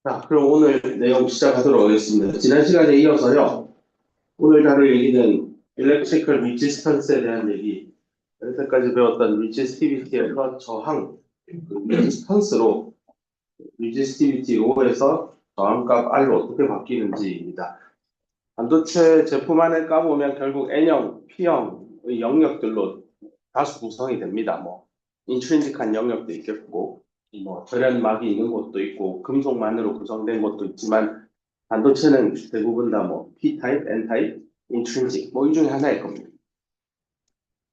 자, 그럼 오늘 내용 시작하도록 하겠습니다. 지난 시간에 이어서요. 오늘 다룰 얘기는 Electrical Resistance에 대한 얘기, 여태까지 배웠던 Resistivity에서 저항, 그 Resistance로 Resistivity R호에서 저항값 R로 어떻게 바뀌는지입니다. 반도체 제품 안에 까보면 결국 N형, P형의 영역들로 다수 구성이 됩니다. 인트린직한 영역도 있겠고, 절연막이 있는 곳도 있고, 금속만으로 구성된 것도 있지만, 반도체는 대부분 다 P 타입, N 타입, 인트린직, 이 중에 하나일 겁니다.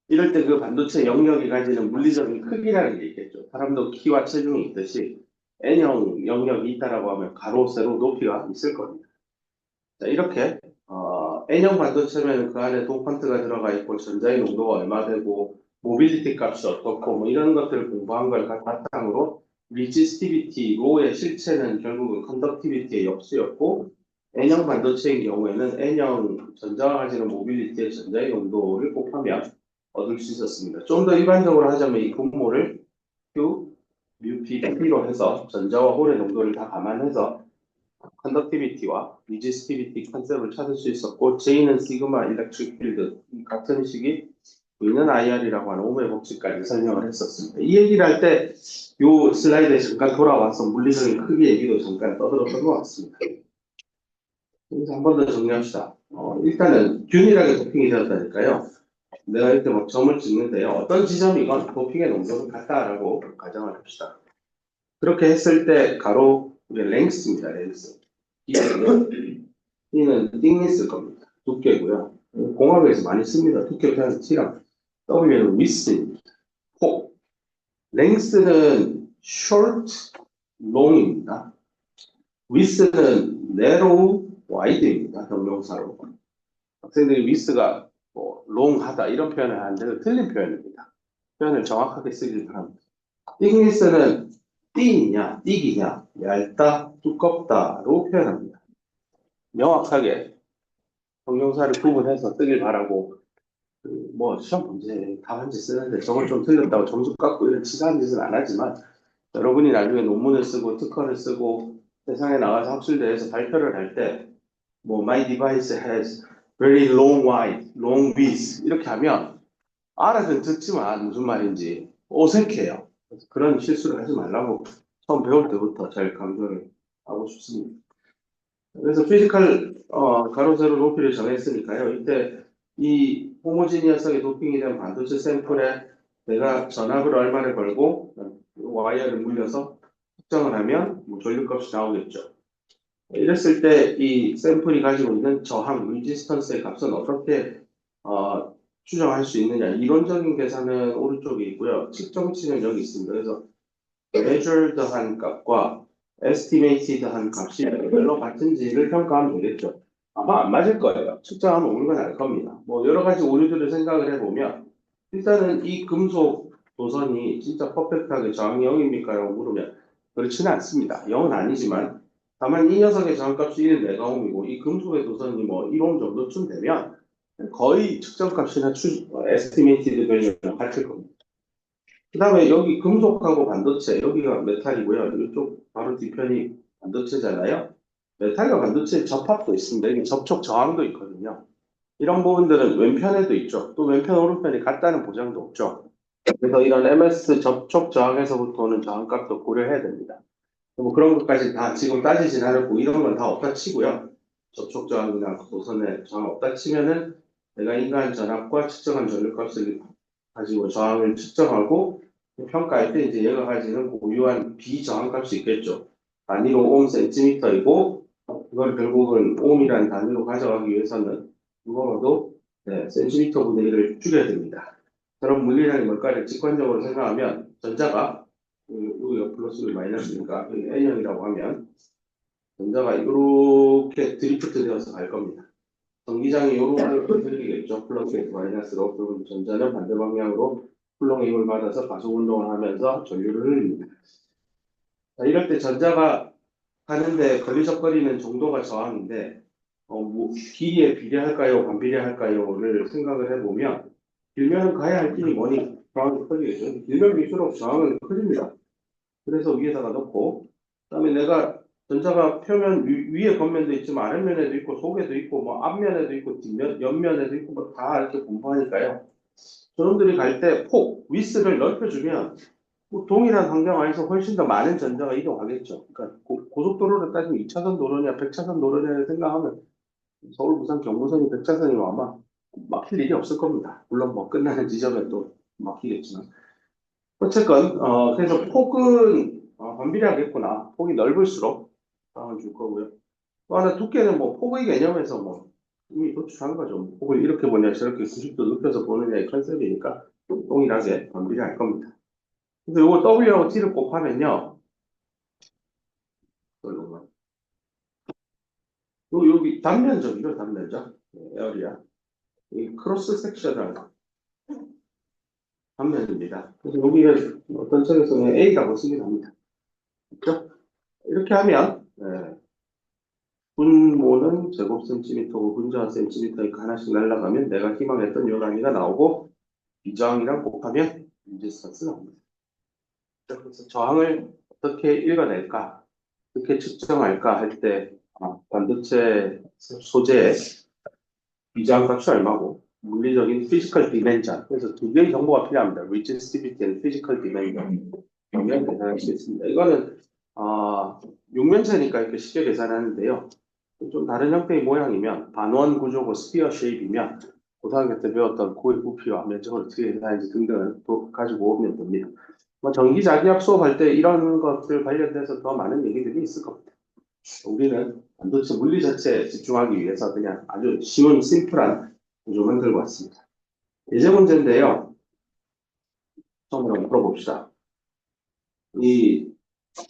이럴 때 그 반도체 영역이 가지는 물리적인 크기라는 게 있겠죠. 사람도 키와 체중이 있듯이 N형 영역이 있다라고 하면 가로, 세로, 높이가 있을 겁니다. 자, 이렇게 N형 반도체면 그 안에 도판트가 들어가 있고 전자의 농도가 얼마 되고 모빌리티 값이 어떻고 이런 것들을 공부한 걸 바탕으로 resistivity 로의 실체는 결국은 conductivity의 역수였고 N형 반도체인 경우에는 N형 전자가 가지는 모빌리티의 전자의 농도를 곱하면 얻을 수 있었습니다. 좀 더 일반적으로 하자면 이 분모를 Q, μ, P, P로 해서 전자와 홀의 농도를 다 감안해서 컨덕티비티와 리지스티비티 컨셉을 찾을 수 있었고 J는 시그마 일렉트릭 필드 같은 식이 V는 IR이라고 하는 오음의 법칙까지 설명을 했었습니다. 이 얘기를 할 때 이 슬라이드에 잠깐 돌아와서 물리적인 크기 얘기도 잠깐 떠들었던 것 같습니다. 그래서 한 번 더 정리합시다. 일단은 균일하게 도핑이 되었다니까요. 내가 이렇게 점을 찍는데요. 어떤 지점이건 도핑의 농도는 같다라고 가정을 합시다. 그렇게 했을 때 가로 랭스입니다. 랭스. T는 띵했을 겁니다. 두께고요. 공학에서 많이 씁니다. 두께 표현 T랑 W는 width입니다. 폭. 랭스는 short, long입니다. width는 narrow, wide입니다. 형용사로. 학생들이 width가 long하다 이런 표현을 하는데 틀린 표현입니다. 표현을 정확하게 쓰길 바랍니다. thickness는 띵이냐, 띠기냐, 얇다, 두껍다로 표현합니다. 명확하게 형용사를 구분해서 쓰길 바라고 시험 문제 답안지 쓰는데 저걸 좀 틀렸다고 점수 깎고 이런 치사한 짓은 안 하지만 여러분이 나중에 논문을 쓰고 특허를 쓰고 세상에 나가서 학술대회에서 발표를 할 때 my device has very long wide, long width 이렇게 하면 알아는 듣지만 무슨 말인지 어색해요. 그래서 그런 실수를 하지 말라고 처음 배울 때부터 잘 강조를 하고 싶습니다. 그래서 피지컬 가로 세로 높이를 정했으니까요. 이때 이 호모지니어스하게 도핑이 된 반도체 샘플에 내가 전압을 얼마를 걸고 와이어를 물려서 측정을 하면 전류값이 나오겠죠. 이랬을 때 이 샘플이 가지고 있는 저항, 리지스턴스의 값은 어떻게 추정할 수 있느냐. 이론적인 계산은 오른쪽에 있고요. 측정치는 여기 있습니다. 그래서 measured한 값과 estimated한 값이 별로 같은지를 평가하면 되겠죠. 아마 안 맞을 거예요. 측정하면 오는 건 알 겁니다. 여러 가지 오류들을 생각을 해보면 일단은 이 금속 도선이 진짜 퍼펙트하게 저항이 0입니까? 라고 물으면 그렇지는 않습니다. 0은 아니지만 다만 이 녀석의 저항값이 1메가옴이고 이 금속의 도선이 1옴 정도쯤 되면 거의 측정값이나 에스티메이티드 밸류랑 같을 겁니다. 그 다음에 여기 금속하고 반도체, 여기가 메탈이고요. 이쪽 바로 뒤편이 반도체잖아요. 메탈과 반도체의 접합도 있습니다. 여기 접촉 저항도 있거든요. 이런 부분들은 왼편에도 있죠. 또 왼편, 오른편이 같다는 보장도 없죠. 그래서 이런 MS 접촉 저항에서부터 오는 저항값도 고려해야 됩니다. 그런 것까지 다 지금 따지진 않았고, 이런 건 다 없다 치고요. 접촉 저항이나 도선에 저항 없다 치면은 내가 인간 전압과 측정한 전류값을 가지고 저항을 측정하고 평가할 때 이제 얘가 가지는 고유한 비저항값이 있겠죠. 단위로 옴 센티미터이고 그걸 결국은 옴이라는 단위로 가져가기 위해서는 누구라도 센티미터 분의 1을 줄여야 됩니다. 그런 물리량이 뭘까를 직관적으로 생각하면 전자가 여기가 플러스를 마이너스니까 N형이라고 하면 전자가 이렇게 드리프트 되어서 갈 겁니다. 전기장이 이렇게 흘리겠죠. 플러스에서 마이너스로. 그리고 전자는 반대 방향으로 쿨롱의 힘을 받아서 가속 운동을 하면서 전류를 흘립니다. 자, 이럴 때 전자가 가는데 걸리적거리는 정도가 저항인데 길이에 비례할까요? 반비례할까요?를 생각을 해보면 길면 가야 할 길이 뭐니? 저항이 커지겠죠. 길면 길수록 저항은 커집니다. 그래서 위에다가 넣고 그다음에 내가 전자가 표면 위에 겉면도 있지만 아랫면에도 있고 속에도 있고 뭐 앞면에도 있고 뒷면, 옆면에도 있고 뭐 다 이렇게 공부하니까요. 저놈들이 갈 때 폭, 위스를 넓혀주면 뭐 동일한 환경 안에서 훨씬 더 많은 전자가 이동하겠죠. 그러니까 고속도로를 따지면 2차선 도로냐 100차선 도로냐를 생각하면 서울, 부산, 경부선이 100차선이면 아마 막힐 일이 없을 겁니다. 물론 뭐 끝나는 지점에 또 막히겠지만. 어쨌건 그래서 폭은 반비례하겠구나. 폭이 넓을수록 상황을 줄 거고요. 또 하나 두께는 뭐 폭의 개념에서 뭐 이미 도출한 거죠. 뭐 폭을 이렇게 보냐 저렇게 90도 눕혀서 보느냐의 컨셉이니까 동일하게 반비례할 겁니다. 그래서 이거 W하고 T를 곱하면요. 여기 단면적이죠, 단면적. 에어리아. 이 크로스 섹션을 단면입니다. 그래서 여기를 어떤 책에서는 A라고 쓰기도 합니다. 그렇죠? 이렇게 하면 분모는 제곱 센티미터고 분자가 센티미터니까 하나씩 날라가면 내가 희망했던 요 단위가 나오고 비저항이랑 곱하면 인지스턴스 나옵니다. 그래서 저항을 어떻게 읽어낼까, 어떻게 측정할까 할 때 반도체 소재의 비저항 값이 얼마고 물리적인 피지컬 디멘전, 그래서 두 개의 정보가 필요합니다. resistivity and physical dimension 그러면 계산할 수 있습니다. 이거는 6면체니까 이렇게 쉽게 계산하는데요. 좀 다른 형태의 모양이면 반원 구조고 스피어 쉐입이면 고등학교 때 배웠던 고의 부피와 면적을 어떻게 계산하는지 등등을 또 가지고 오면 됩니다. 뭐 전기 자기학 수업할 때 이런 것들 관련돼서 더 많은 얘기들이 있을 겁니다. 우리는 반도체 물리 자체에 집중하기 위해서 그냥 아주 쉬운 심플한 구조만 들고 왔습니다. 예제 문제인데요. 처음으로 한번 풀어봅시다. 이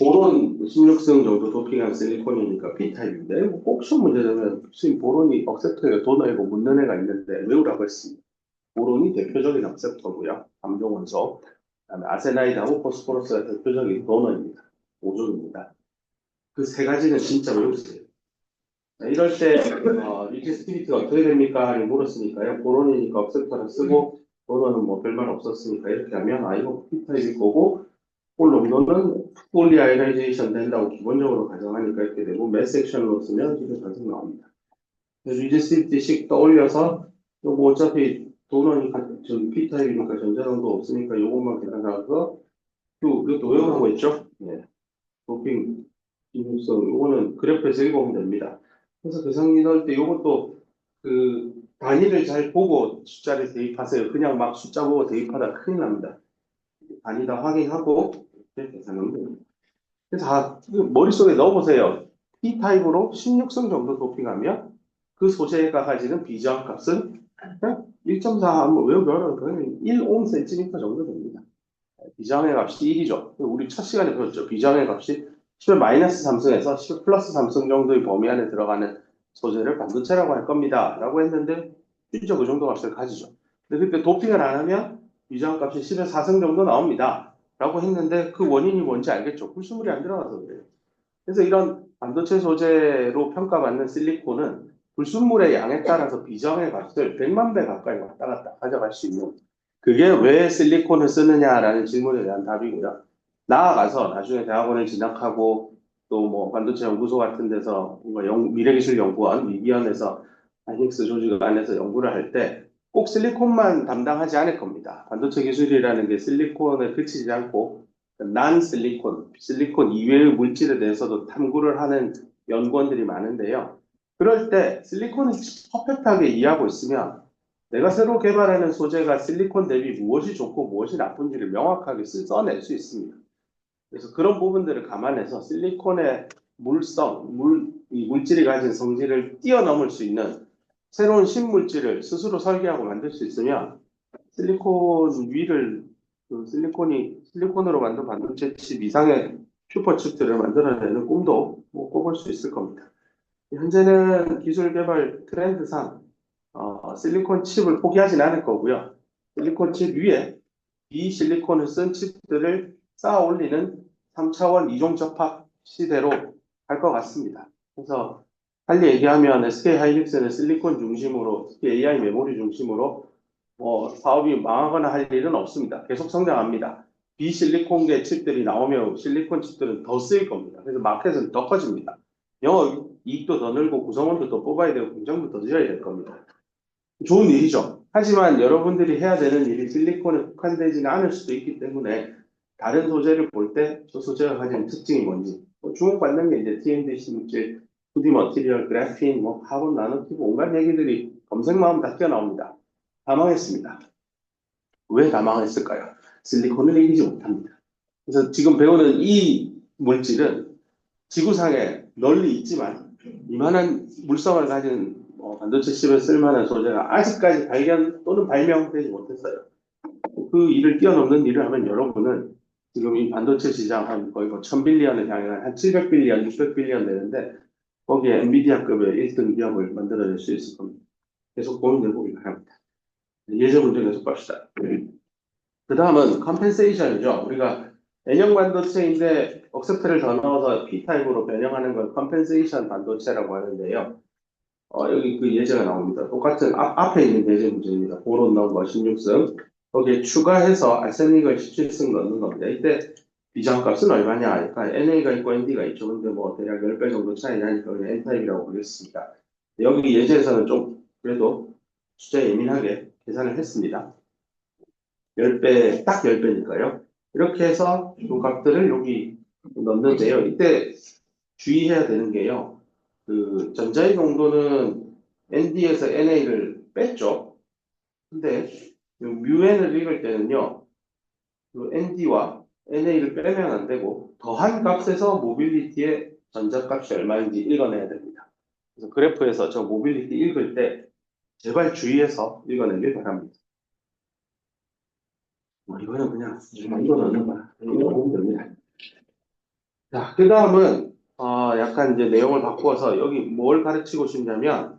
보론 16성 정도 도핑한 실리콘이니까 P타입인데 꼭 시험 문제 되면 지금 보론이 억셉터가 도너이고 묻는 애가 있는데 외우라고 했습니다. 보론이 대표적인 억셉터고요. 감종원소. 그다음에 아세나이드하고 포스포러스가 대표적인 도너입니다. 오존입니다. 그 세 가지는 진짜 외우세요. 이럴 때 리지스티비티가 어떻게 됩니까? 하니 물었으니까요. 보론이니까 억셉터를 쓰고 도너는 뭐 별말 없었으니까 이렇게 하면 이거 P타입일 거고 볼 농도는 fully ionization 된다고 기본적으로 가정하니까 이렇게 되고 매스 섹션으로 쓰면 이게 반성 나옵니다. 그래서 리지스티비티식 떠올려서 요거 어차피 도너니 저기 P타입이니까 전자량도 없으니까 요것만 계산하서 이것도 외우라고 했죠? 네. 도핑 기능성 요거는 그래프에서 읽어보면 됩니다. 그래서 계산기 넣을 때 요것도 그 단위를 잘 보고 숫자를 대입하세요. 그냥 막 숫자 보고 대입하다 큰일 납니다. 단위 다 확인하고 이렇게 계산하면 됩니다. 그래서 머릿속에 넣어보세요. P타입으로 16성 정도 도핑하면 그 소재가 가지는 비저항 값은 1.4 외우기 어려운 거는 1옴cm 정도 됩니다. 비저항의 값이 1이죠. 우리 첫 시간에 배웠죠. 비저항의 값이 10의 마이너스 3승에서 10의 플러스 3승 정도의 범위 안에 들어가는 소재를 반도체라고 할 겁니다. 라고 했는데 실제 그 정도 값을 가지죠. 근데 그때 도핑을 안 하면 비저항 값이 10의 4승 정도 나옵니다. 라고 했는데 그 원인이 뭔지 알겠죠? 불순물이 안 들어가서 그래요. 그래서 이런 반도체 소재로 평가받는 실리콘은 불순물의 양에 따라서 비저항의 값을 100만 배 가까이 왔다 갔다 가져갈 수 있는, 그게 왜 실리콘을 쓰느냐라는 질문에 대한 답이고요. 나아가서 나중에 대학원에 진학하고 또 뭐 반도체 연구소 같은 데서 미래기술연구원, 미기원에서 하이닉스 조직 안에서 연구를 할 때 꼭 실리콘만 담당하지 않을 겁니다. 반도체 기술이라는 게 실리콘에 그치지 않고 난 실리콘, 실리콘 이외의 물질에 대해서도 탐구를 하는 연구원들이 많은데요. 그럴 때 실리콘을 퍼펙트하게 이해하고 있으면 내가 새로 개발하는 소재가 실리콘 대비 무엇이 좋고 무엇이 나쁜지를 명확하게 써낼 수 있습니다. 그래서 그런 부분들을 감안해서 실리콘의 이 물질이 가진 성질을 뛰어넘을 수 있는 새로운 신물질을 스스로 설계하고 만들 수 있으면 실리콘 위를 실리콘으로 만든 반도체 칩 이상의 슈퍼칩들을 만들어내는 꿈도 뭐 꿔볼 수 있을 겁니다. 현재는 기술 개발 트렌드상 실리콘 칩을 포기하진 않을 거고요. 실리콘 칩 위에 비실리콘을 쓴 칩들을 쌓아 올리는 3차원 이종 접합 시대로 갈 것 같습니다. 그래서 빨리 얘기하면 SK 하이닉스는 실리콘 중심으로, 특히 AI 메모리 중심으로 사업이 망하거나 할 일은 없습니다. 계속 성장합니다. 비실리콘계 칩들이 나오면 실리콘 칩들은 더 쓰일 겁니다. 그래서 마켓은 더 커집니다. 영업 이익도 더 늘고 구성원도 더 뽑아야 되고 공장도 더 지어야 될 겁니다. 좋은 일이죠. 하지만 여러분들이 해야 되는 일이 실리콘에 국한되지는 않을 수도 있기 때문에 다른 소재를 볼 때 저 소재가 가진 특징이 뭔지 주목받는 게 이제 TMDC 물질, 2D 머티리얼, 그래핀, 뭐 카본, 나노튜브 온갖 얘기들이 검색만 하면 다 뛰어나옵니다. 다 망했습니다. 왜 다 망했을까요? 실리콘을 이기지 못합니다. 그래서 지금 배우는 이 물질은 지구상에 널리 있지만 이만한 물성을 가진 반도체 칩에 쓸만한 소재가 아직까지 발견 또는 발명되지 못했어요. 그 일을 뛰어넘는 일을 하면 여러분은 지금 이 반도체 시장 한 거의 뭐 1000빌리언을 향해 한 700빌리언, 600빌리언 되는데 거기에 엔비디아급의 1등 기업을 만들어낼 수 있을 겁니다. 계속 고민해 보기 바랍니다. 예제 문제 계속 봅시다. 그 다음은 컴펜세이션이죠. 우리가 N형 반도체인데 억셉트를 더 넣어서 P타입으로 변형하는 걸 컴펜세이션 반도체라고 하는데요. 여기 그 예제가 나옵니다. 똑같은 앞에 있는 예제 문제입니다. 보론 넘버 16승. 거기에 추가해서 아세닉을 17승 넣는 겁니다. 이때 비장값은 얼마냐? 그러니까 NA가 있고 ND가 있죠. 근데 뭐 대략 10배 정도 차이 나니까 그냥 N타입이라고 보겠습니다. 여기 예제에서는 좀 그래도 숫자 예민하게 계산을 했습니다. 10배, 딱 10배니까요. 이렇게 해서 두 값들을 여기 넣는데요. 이때 주의해야 되는 게요. 그 전자의 농도는 ND에서 NA를 뺐죠. 근데 뮤N을 읽을 때는요. 그 ND와 NA를 빼면 안 되고 더한 값에서 모빌리티의 전자값이 얼마인지 읽어내야 됩니다. 그래서 그래프에서 저 모빌리티 읽을 때 제발 주의해서 읽어내길 바랍니다. 이거는 그냥 이거 넣는 거야. 이거 보면 됩니다. 자, 그 다음은 약간 이제 내용을 바꾸어서 여기 뭘 가르치고 싶냐면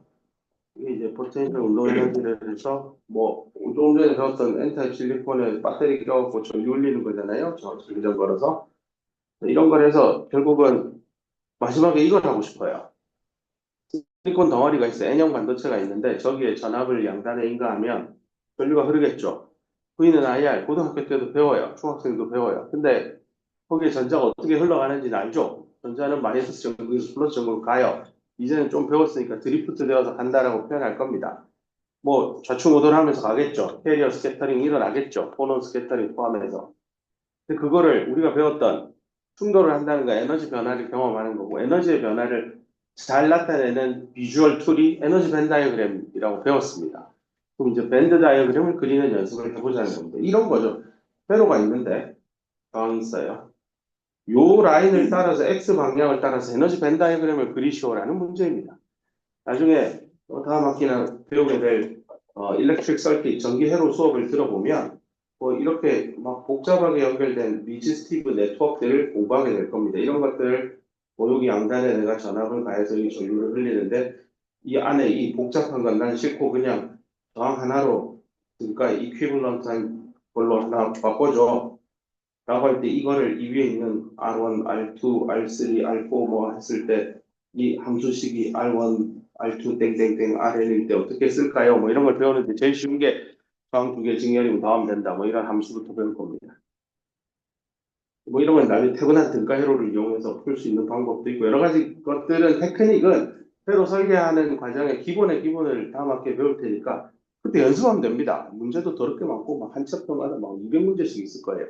이게 이제 포텐셜 운동 에너지를 해서 뭐 조금 전에 배웠던 N타입 실리콘에 배터리 껴갖고 전기 올리는 거잖아요. 저 전기전 걸어서 이런 걸 해서 결국은 마지막에 이걸 하고 싶어요. 실리콘 덩어리가 있어요. N형 반도체가 있는데 저기에 전압을 양단에 인가하면 전류가 흐르겠죠. V는 IR 고등학교 때도 배워요. 중학생도 배워요. 근데 거기에 전자가 어떻게 흘러가는지는 알죠? 전자는 마이너스 전구에서 플러스 전구로 가요. 이제는 좀 배웠으니까 드리프트 되어서 간다라고 표현할 겁니다. 뭐 좌충우돌 하면서 가겠죠. 캐리어 스캐터링 일어나겠죠. 포논 스캐터링 포함해서. 근데 그거를 우리가 배웠던 충돌을 한다는 거 에너지 변화를 경험하는 거고 에너지의 변화를 잘 나타내는 비주얼 툴이 에너지 밴 다이어그램이라고 배웠습니다. 그럼 이제 밴드 다이어그램을 그리는 연습을 해보자는 겁니다. 이런 거죠. 회로가 있는데 저항이 있어요. 요 라인을 따라서 X 방향을 따라서 에너지 밴 다이어그램을 그리시오라는 문제입니다. 나중에 다음 학기나 배우게 될 일렉트릭 서킷 전기 회로 수업을 들어보면 뭐 이렇게 막 복잡하게 연결된 리지스티브 네트워크들을 공부하게 될 겁니다. 이런 것들을 뭐 여기 양단에 내가 전압을 가해서 이 전류를 흘리는데 이 안에 이 복잡한 건 난 싫고 그냥 저항 하나로 그러니까 이퀴블런트한 걸로 하나 바꿔줘. 라고 할 때 이거를 이 위에 있는 R1, R2, R3, R4 뭐 했을 때 이 함수식이 R1, R2 땡땡땡 RN일 때 어떻게 쓸까요? 뭐 이런 걸 배우는데 제일 쉬운 게 저항 두 개 직렬이고 더하면 된다. 뭐 이런 함수부터 배울 겁니다. 뭐 이런 건 나중에 태분한 등가 회로를 이용해서 풀 수 있는 방법도 있고 여러 가지 것들은 테크닉은 회로 설계하는 과정의 기본의 기본을 다음 학기에 배울 테니까 그때 연습하면 됩니다. 문제도 더럽게 많고 막 한 챕터마다 막 200문제씩 있을 거예요.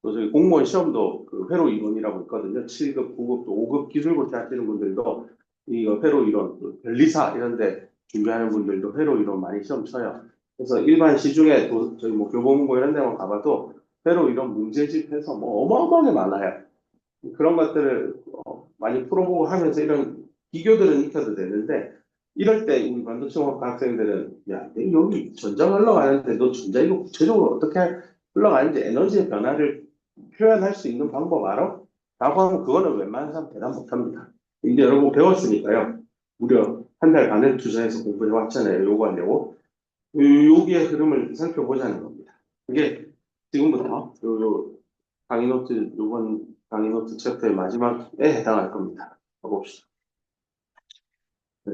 또 저희 공무원 시험도 그 회로 이론이라고 있거든요. 7급, 9급, 또 5급 기술고시 하시는 분들도 이 회로 이론, 또 변리사 이런 데 준비하는 분들도 회로 이론 많이 시험 쳐요. 그래서 일반 시중에 저희 뭐 교보문고 이런 데만 가봐도 회로 이론 문제집 해서 뭐 어마어마하게 많아요. 그런 것들을 많이 풀어보고 하면서 이런 비교들은 익혀도 되는데 이럴 때 우리 반도체공학 학생들은 야, 내가 여기 전장 흘러가는데 너 전자 이거 구체적으로 어떻게 흘러가는지 에너지의 변화를 표현할 수 있는 방법 알아? 라고 하면 그거는 웬만한 사람 대답 못합니다. 이제 여러분 배웠으니까요. 무려 한 달 반을 투자해서 공부해 왔잖아요. 요거 하려고. 여기의 흐름을 살펴보자는 겁니다. 이게 지금부터 요 강의 노트, 요번 강의 노트 챕터의 마지막에 해당할 겁니다. 가봅시다.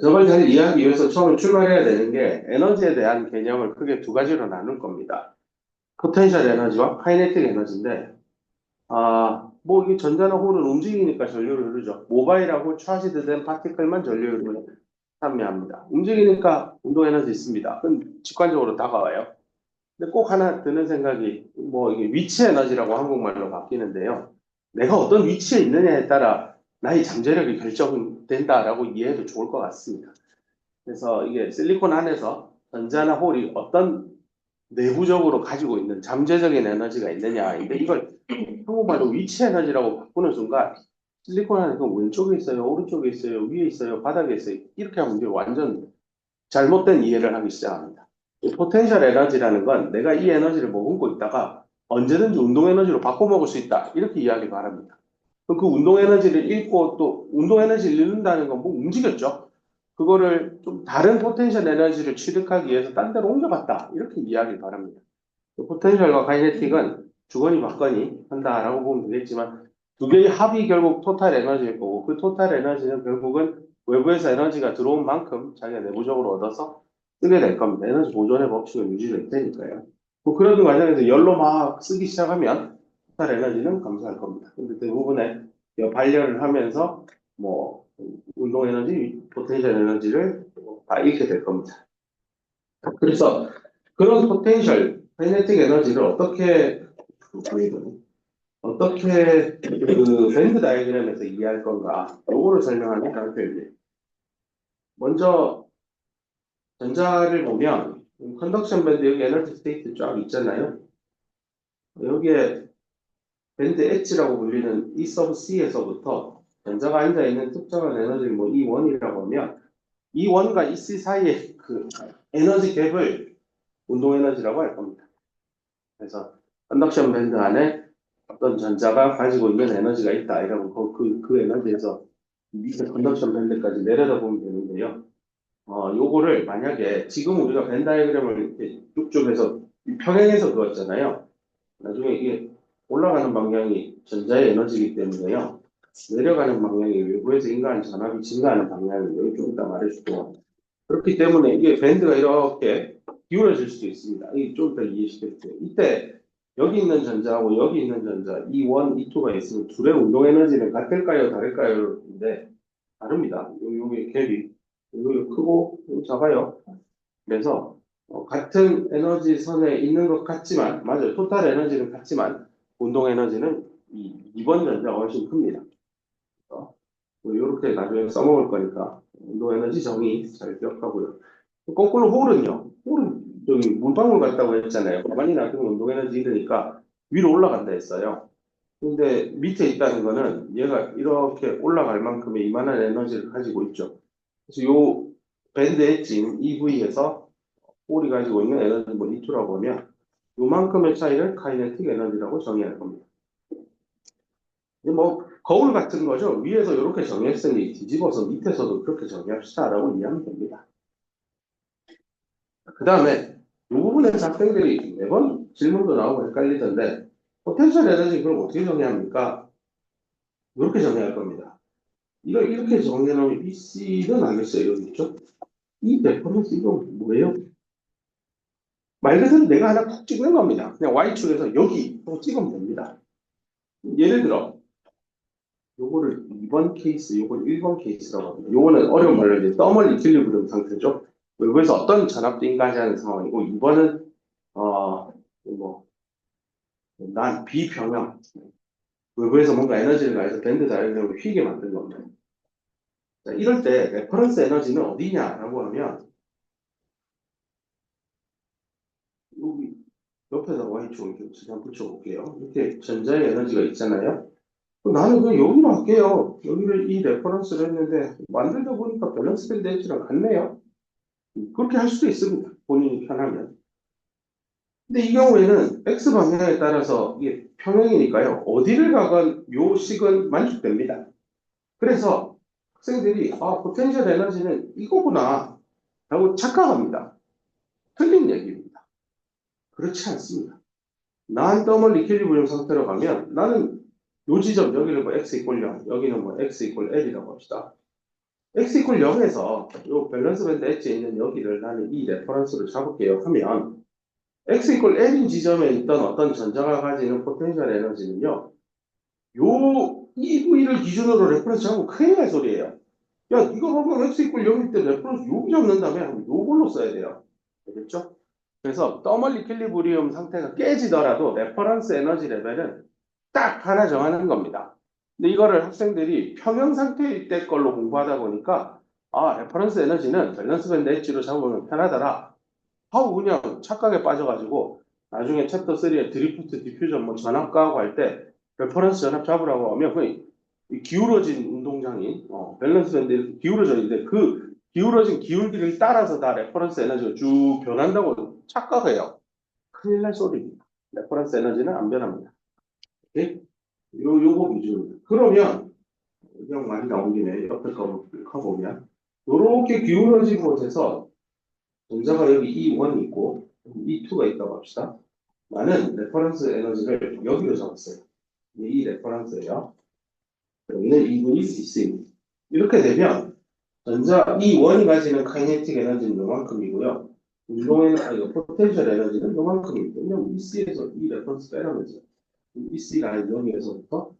저걸 잘 이해하기 위해서 처음에 출발해야 되는 게 에너지에 대한 개념을 크게 두 가지로 나눌 겁니다. 포텐셜 에너지와 카이네틱 에너지인데 뭐 이게 전자나 홀은 움직이니까 전류를 흐르죠. 모바일하고 차지드된 파티클만 전류를 판매합니다. 움직이니까 운동 에너지 있습니다. 그건 직관적으로 다가와요. 근데 꼭 하나 드는 생각이 뭐 이게 위치 에너지라고 한국말로 바뀌는데요. 내가 어떤 위치에 있느냐에 따라 나의 잠재력이 결정된다라고 이해해도 좋을 것 같습니다. 그래서 이게 실리콘 안에서 전자나 홀이 어떤 내부적으로 가지고 있는 잠재적인 에너지가 있느냐인데 이걸 한국말로 위치 에너지라고 바꾸는 순간 실리콘 안에 그 왼쪽에 있어요, 오른쪽에 있어요, 위에 있어요, 바닥에 있어요. 이렇게 하면 이제 완전 잘못된 이해를 하기 시작합니다. 이 포텐셜 에너지라는 건 내가 이 에너지를 머금고 있다가 언제든지 운동 에너지로 바꿔먹을 수 있다. 이렇게 이해하기 바랍니다. 그럼 그 운동 에너지를 잃고 또 운동 에너지를 잃는다는 건 뭐 움직였죠. 그거를 좀 다른 포텐셜 에너지를 취득하기 위해서 딴 데로 옮겨갔다. 이렇게 이해하기 바랍니다. 포텐셜과 카이네틱은 주거니 받거니 한다라고 보면 되겠지만 두 개의 합이 결국 토탈 에너지일 거고 그 토탈 에너지는 결국은 외부에서 에너지가 들어온 만큼 자기가 내부적으로 얻어서 쓰게 될 겁니다. 에너지 보존의 법칙은 유지될 테니까요. 뭐 그런 과정에서 열로 막 쓰기 시작하면 토탈 에너지는 감소할 겁니다. 근데 대부분의 발열을 하면서 뭐 운동 에너지, 포텐셜 에너지를 다 잃게 될 겁니다. 그래서 그런 포텐셜, 카이네틱 에너지를 어떻게 그 밴드 다이어그램에서 이해할 건가? 요거를 설명하는 단표입니다. 먼저 전자를 보면 컨덕션 밴드 여기 에너지 스테이트 쫙 있잖아요. 여기에 밴드 엣지라고 불리는 E sub C에서부터 전자가 앉아 있는 특정한 에너지를 뭐 E1이라고 하면 E1과 EC 사이의 그 에너지 갭을 운동 에너지라고 할 겁니다. 그래서 컨덕션 밴드 안에 어떤 전자가 가지고 있는 에너지가 있다. 이러면 그 에너지에서 밑에 컨덕션 밴드까지 내려다 보면 되는데요. 요거를 만약에 지금 우리가 벤 다이어그램을 이렇게 쭉쭉해서 평행해서 그었잖아요. 나중에 이게 올라가는 방향이 전자의 에너지이기 때문에요. 내려가는 방향이 외부에서 인간 전압이 증가하는 방향이에요. 여기 좀 이따 말해줄게요. 그렇기 때문에 이게 밴드가 이렇게 기울어질 수도 있습니다. 이게 좀 이따 이해시켜줄게요. 이때 여기 있는 전자하고 여기 있는 전자, E1, E2가 있으면 둘의 운동 에너지는 같을까요, 다를까요? 인데 다릅니다. 여기 갭이 여기 크고 여기 작아요. 그래서 같은 에너지 선에 있는 것 같지만 맞아요. 토탈 에너지는 같지만 운동 에너지는 이 2번 전자가 훨씬 큽니다. 이렇게 나중에 써먹을 거니까 운동 에너지 정의 잘 기억하고요. 거꾸로 홀은요. 홀은 저기 물방울 같다고 했잖아요. 가만히 놔두면 운동 에너지 잃으니까 위로 올라간다 했어요. 근데 밑에 있다는 거는 얘가 이렇게 올라갈 만큼의 이만한 에너지를 가지고 있죠. 그래서 요 밴드 엣진 EV에서 홀이 가지고 있는 에너지 뭐 E2라고 하면 요만큼의 차이를 카이네틱 에너지라고 정의할 겁니다. 이게 뭐 거울 같은 거죠. 위에서 이렇게 정의했으니 뒤집어서 밑에서도 그렇게 정의합시다라고 이해하면 됩니다. 그 다음에 이 부분에서 학생들이 매번 질문도 나오고 헷갈리던데 포텐셜 에너지 그럼 어떻게 정의합니까? 이렇게 정의할 겁니다. 이걸 이렇게 정의해놓으면 이 C는 알겠어요. 여기 있죠? 이 레퍼런스 이거 뭐예요? 말 그대로 내가 하나 콕 찍는 겁니다. 그냥 Y축에서 여기 또 찍으면 됩니다. 예를 들어 요거를 2번 케이스, 요걸 1번 케이스라고 합니다. 요거는 어려운 말로 이제 더멀 이퀄리브리엄 상태죠. 외부에서 어떤 전압도 인가하지 않은 상황이고 2번은 뭐 비평형 외부에서 뭔가 에너지를 가해서 밴드 다이어그램을 휘게 만든 겁니다. 자, 이럴 때 레퍼런스 에너지는 어디냐라고 하면 여기 옆에다 Y축을 좀 그냥 붙여볼게요. 이렇게 전자의 에너지가 있잖아요. 나는 그냥 여기로 할게요. 여기를 이 레퍼런스를 했는데 만들다 보니까 밸런스 밴드 엣지랑 같네요. 그렇게 할 수도 있습니다. 본인이 편하면. 근데 이 경우에는 X 방향에 따라서 이게 평행이니까요. 어디를 가건 요 식은 만족됩니다. 그래서 학생들이 포텐셜 에너지는 이거구나 라고 착각합니다. 틀린 얘기입니다. 그렇지 않습니다. 난 더멀 이퀄리브리엄 상태로 가면 나는 요 지점 여기를 뭐 x 이퀄 0 여기는 뭐 x 이퀄 l이라고 합시다. x 이퀄 0에서 요 밸런스 밴드 엣지에 있는 여기를 나는 이 레퍼런스를 잡을게요 하면 x 이퀄 l인 지점에 있던 어떤 전자가 가지는 포텐셜 에너지는요 요 EV를 기준으로 레퍼런스 하고 큰일 날 소리예요. 야, 이거 보면 X 이퀄 0일 때 레퍼런스 여기 잡는다면 요걸로 써야 돼요. 알겠죠? 그래서 더멀 이퀄리브리움 상태가 깨지더라도 레퍼런스 에너지 레벨은 딱 하나 정하는 겁니다. 근데 이거를 학생들이 평형 상태일 때 걸로 공부하다 보니까 아, 레퍼런스 에너지는 밸런스 밴드 엣지로 잡으면 편하더라 하고 그냥 착각에 빠져가지고 나중에 챕터 3에 드리프트, 디퓨전, 뭐 전압가하고 할 때 레퍼런스 전압 잡으라고 하면 그냥 이 기울어진 운동장이 밸런스 밴드 이렇게 기울어져 있는데 그 기울어진 기울기를 따라서 다 레퍼런스 에너지가 쭉 변한다고 착각해요. 큰일 날 소리입니다. 레퍼런스 에너지는 안 변합니다. 오케이? 요거 기준입니다. 그러면 그냥 많이 나온 김에 옆에 거 보면 요렇게 기울어진 곳에서 전자가 여기 E1이 있고 E2가 있다고 합시다. 나는 레퍼런스 에너지를 여기로 잡았어요. 이 레퍼런스예요. 여기는 E2이 있습니다. 이렇게 되면 전자 E1이 가지는 카이네틱 에너지는 요만큼이고요. 포텐셜 에너지는 요만큼입니다. 왜냐면 EC에서 이 레퍼런스 빼라면서 EC가 여기에서부터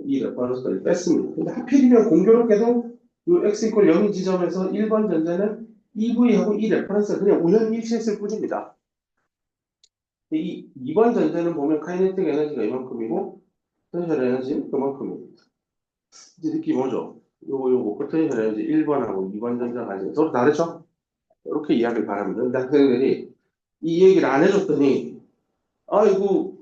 이 레퍼런스까지 뺐습니다. 근데 하필이면 공교롭게도 이 x 이퀄 0인 지점에서 1번 전자는 EV하고 이 레퍼런스가 그냥 우연히 일치했을 뿐입니다. 이 2번 전자는 보면 카이네틱 에너지가 이만큼이고 포텐셜 에너지는 이만큼입니다. 이제 느낌 오죠? 요거 포텐셜 에너지 1번하고 2번 전자 가지고 서로 다르죠? 이렇게 이해하길 바랍니다. 근데 학생들이 이 얘기를 안 해줬더니 아이고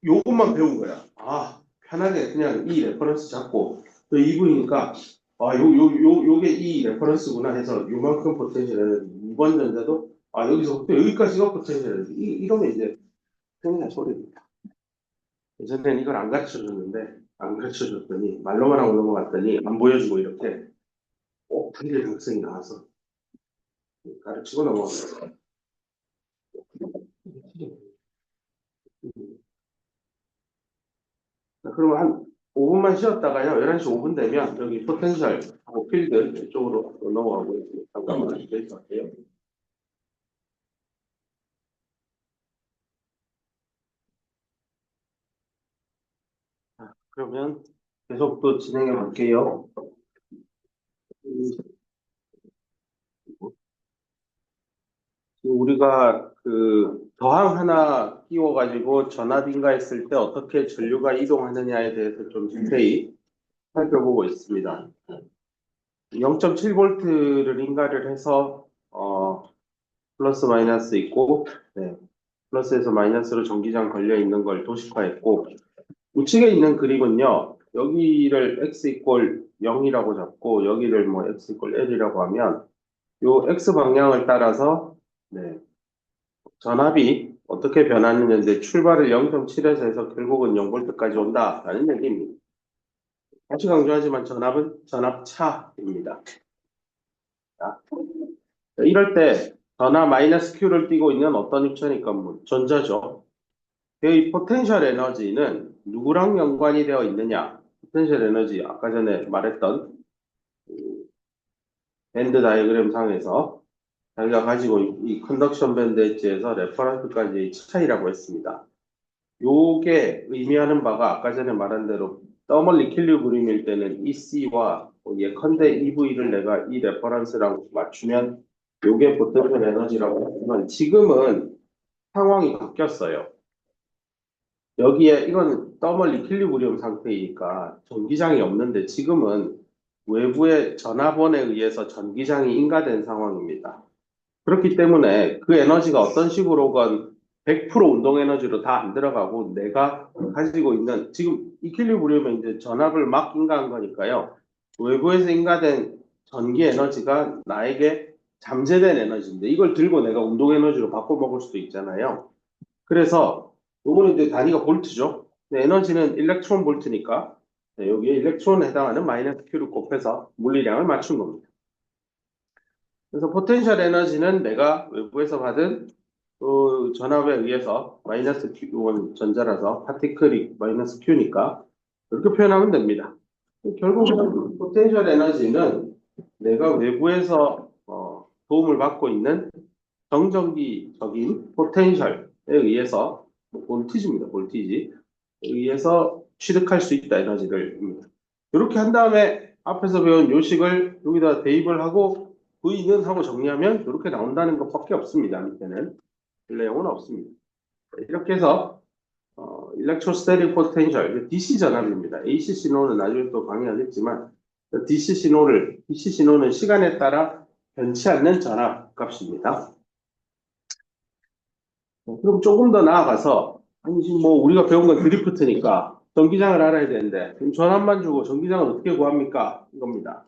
요것만 배운 거야. 아 편하게 그냥 이 레퍼런스 잡고 또 2분이니까 요게 이 레퍼런스구나 해서 요만큼 포텐셜 에너지 2번 전자도 여기서부터 여기까지가 포텐셜 에너지 이러면 이제 생략 소리입니다. 예전에는 이걸 안 가르쳐줬는데 안 가르쳐줬더니 말로만 하고 넘어갔더니 안 보여주고 이렇게 꼭 틀릴 학생이 나와서 가르치고 넘어갔어요. 그러면 한 5분만 쉬었다가요. 11시 5분 되면 여기 포텐셜 하고 필드 이쪽으로 넘어가고 있습니다. 잠깐만 기다려주세요. 그러면 계속 또 진행해 볼게요. 우리가 그 저항 하나 끼워가지고 전압인가 했을 때 어떻게 전류가 이동하느냐에 대해서 좀 자세히 살펴보고 있습니다. 0.7V를 인가를 해서 플러스 마이너스 있고 네, 플러스에서 마이너스로 전기장 걸려 있는 걸 도식화했고 우측에 있는 그림은요. 여기를 x 이퀄 0이라고 잡고 여기를 뭐 x 이퀄 l이라고 하면 요 x 방향을 따라서 네, 전압이 어떻게 변하느냐인데 출발을 0.7에서 해서 결국은 0V까지 온다라는 얘기입니다. 다시 강조하지만 전압은 전압차입니다. 자, 이럴 때 전압 마이너스 Q를 띠고 있는 어떤 입체니까 뭐 전자죠. 이 포텐셜 에너지는 누구랑 연관이 되어 있느냐? 포텐셜 에너지 아까 전에 말했던 밴드 다이어그램 상에서 자기가 가지고 이 컨덕션 밴드 엣지에서 레퍼런스까지의 차이라고 했습니다. 요게 의미하는 바가 아까 전에 말한 대로 더멀 이퀄리브리움일 때는 EC와 예컨대 EV를 내가 이 레퍼런스랑 맞추면 요게 포텐셜 에너지라고 했지만 지금은 상황이 바뀌었어요. 여기에 이건 더멀 이퀄리브리움 상태이니까 전기장이 없는데 지금은 외부의 전압원에 의해서 전기장이 인가된 상황입니다. 그렇기 때문에 그 에너지가 어떤 식으로건 100% 운동 에너지로 다 안 들어가고 내가 가지고 있는 지금 이퀄리브리움에 이제 전압을 막 인가한 거니까요. 외부에서 인가된 전기 에너지가 나에게 잠재된 에너지인데 이걸 들고 내가 운동 에너지로 바꿔 먹을 수도 있잖아요. 그래서 요거는 이제 단위가 볼트죠. 근데 에너지는 일렉트론 볼트니까 여기에 일렉트론에 해당하는 마이너스 Q를 곱해서 물리량을 맞춘 겁니다. 그래서 포텐셜 에너지는 내가 외부에서 받은 그 전압에 의해서 마이너스 Q1 전자라서 파티클이 마이너스 Q니까 이렇게 표현하면 됩니다. 결국은 포텐셜 에너지는 내가 외부에서 도움을 받고 있는 정전기적인 포텐셜에 의해서 볼티지입니다. 볼티지에 의해서 취득할 수 있다, 에너지를. 이렇게 한 다음에 앞에서 배운 요식을 여기다 대입을 하고 V는 하고 정리하면 이렇게 나온다는 것밖에 없습니다. 밑에는 별 내용은 없습니다. 이렇게 해서 electrostatic potential, DC 전압입니다. AC 신호는 나중에 또 강의하겠지만 DC 신호는 시간에 따라 변치 않는 전압 값입니다. 그럼 조금 더 나아가서 아니 지금 뭐 우리가 배운 건 드리프트니까 전기장을 알아야 되는데 그럼 전압만 주고 전기장을 어떻게 구합니까? 이겁니다.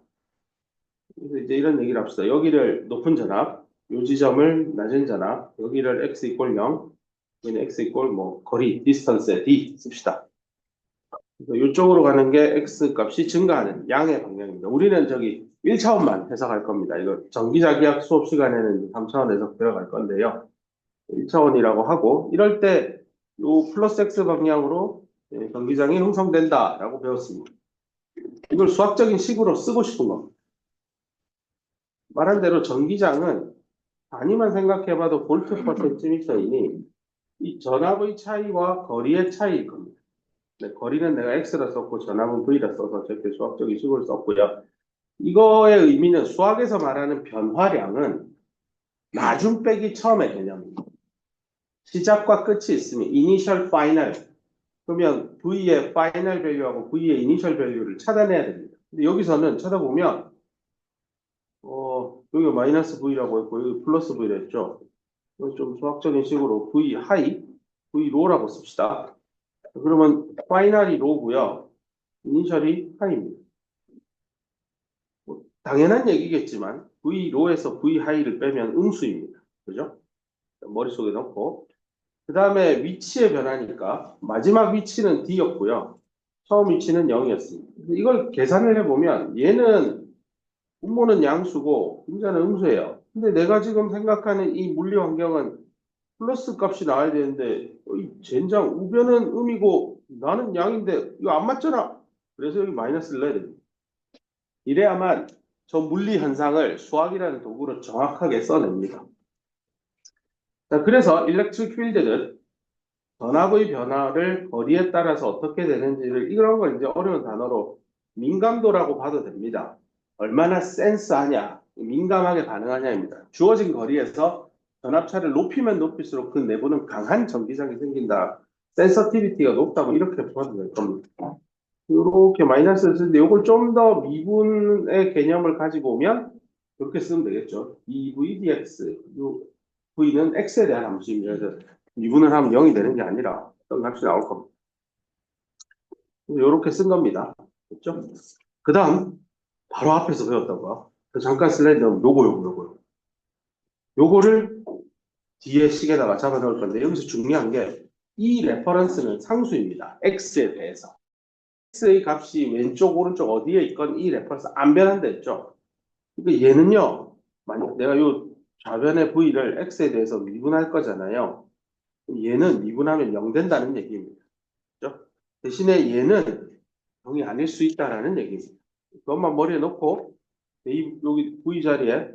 그래서 이제 이런 얘기를 합시다. 여기를 높은 전압, 요 지점을 낮은 전압, 여기를 x 이퀄 0, 여기는 x 이퀄 뭐 거리, 디스턴스에 d 씁시다. 그래서 이쪽으로 가는 게 x 값이 증가하는 양의 방향입니다. 우리는 저기 1차원만 해석할 겁니다. 이거 전기자기학 수업 시간에는 3차원 해석 들어갈 건데요. 1차원이라고 하고 이럴 때 요 플러스 x 방향으로 전기장이 형성된다라고 배웠습니다. 이걸 수학적인 식으로 쓰고 싶은 겁니다. 말한 대로 전기장은 단위만 생각해봐도 볼트 퍼 센티미터이니 이 전압의 차이와 거리의 차이일 겁니다. 네, 거리는 내가 x라 썼고 전압은 v라 써서 저렇게 수학적인 식으로 썼고요. 이거의 의미는 수학에서 말하는 변화량은 나중 빼기 처음의 개념입니다. 시작과 끝이 있으면 initial, final 그러면 v의 final value하고 v의 initial value를 찾아내야 됩니다. 근데 여기서는 찾아보면 여기 마이너스 v라고 했고 여기 플러스 v라 했죠. 좀 수학적인 식으로 v high, v low라고 씁시다. 그러면 final이 low고요. initial이 high입니다. 당연한 얘기겠지만 v low에서 v high를 빼면 음수입니다. 그죠? 머릿속에 넣고 그 다음에 위치의 변화니까 마지막 위치는 D였고요. 처음 위치는 0이었습니다. 이걸 계산을 해보면 얘는 분모는 양수고 분자는 음수예요. 근데 내가 지금 생각하는 이 물리 환경은 플러스 값이 나와야 되는데 이 젠장 우변은 음이고 나는 양인데 이거 안 맞잖아. 그래서 여기 마이너스를 넣어야 됩니다. 이래야만 저 물리 현상을 수학이라는 도구로 정확하게 써냅니다. 자, 그래서 일렉트릭 필드는 전압의 변화를 거리에 따라서 어떻게 되는지를 이런 걸 이제 어려운 단어로 민감도라고 봐도 됩니다. 얼마나 센스하냐, 민감하게 반응하냐입니다. 주어진 거리에서 전압차를 높이면 높일수록 그 내부는 강한 전기장이 생긴다. 센서티비티가 높다고 이렇게 봐도 될 겁니다. 이렇게 마이너스를 쓰는데 이걸 좀 더 미분의 개념을 가지고 오면 이렇게 쓰면 되겠죠. 2v dx, v는 x에 대한 함수입니다. 그래서 미분을 하면 0이 되는 게 아니라 어떤 값이 나올 겁니다. 이렇게 쓴 겁니다. 그렇죠? 그 다음 바로 앞에서 배웠다고요. 잠깐 슬라이드는 요거요. 요거를 뒤에 식에다가 잡아 넣을 건데 여기서 중요한 게 이 레퍼런스는 상수입니다. x에 대해서. x의 값이 왼쪽 오른쪽 어디에 있건 이 레퍼런스 안 변한다 했죠. 그러니까 얘는요. 만약 내가 요 좌변의 v를 x에 대해서 미분할 거잖아요. 얘는 미분하면 0 된다는 얘기입니다. 그렇죠? 대신에 얘는 0이 아닐 수 있다라는 얘기입니다. 그것만 머리에 놓고 여기 v 자리에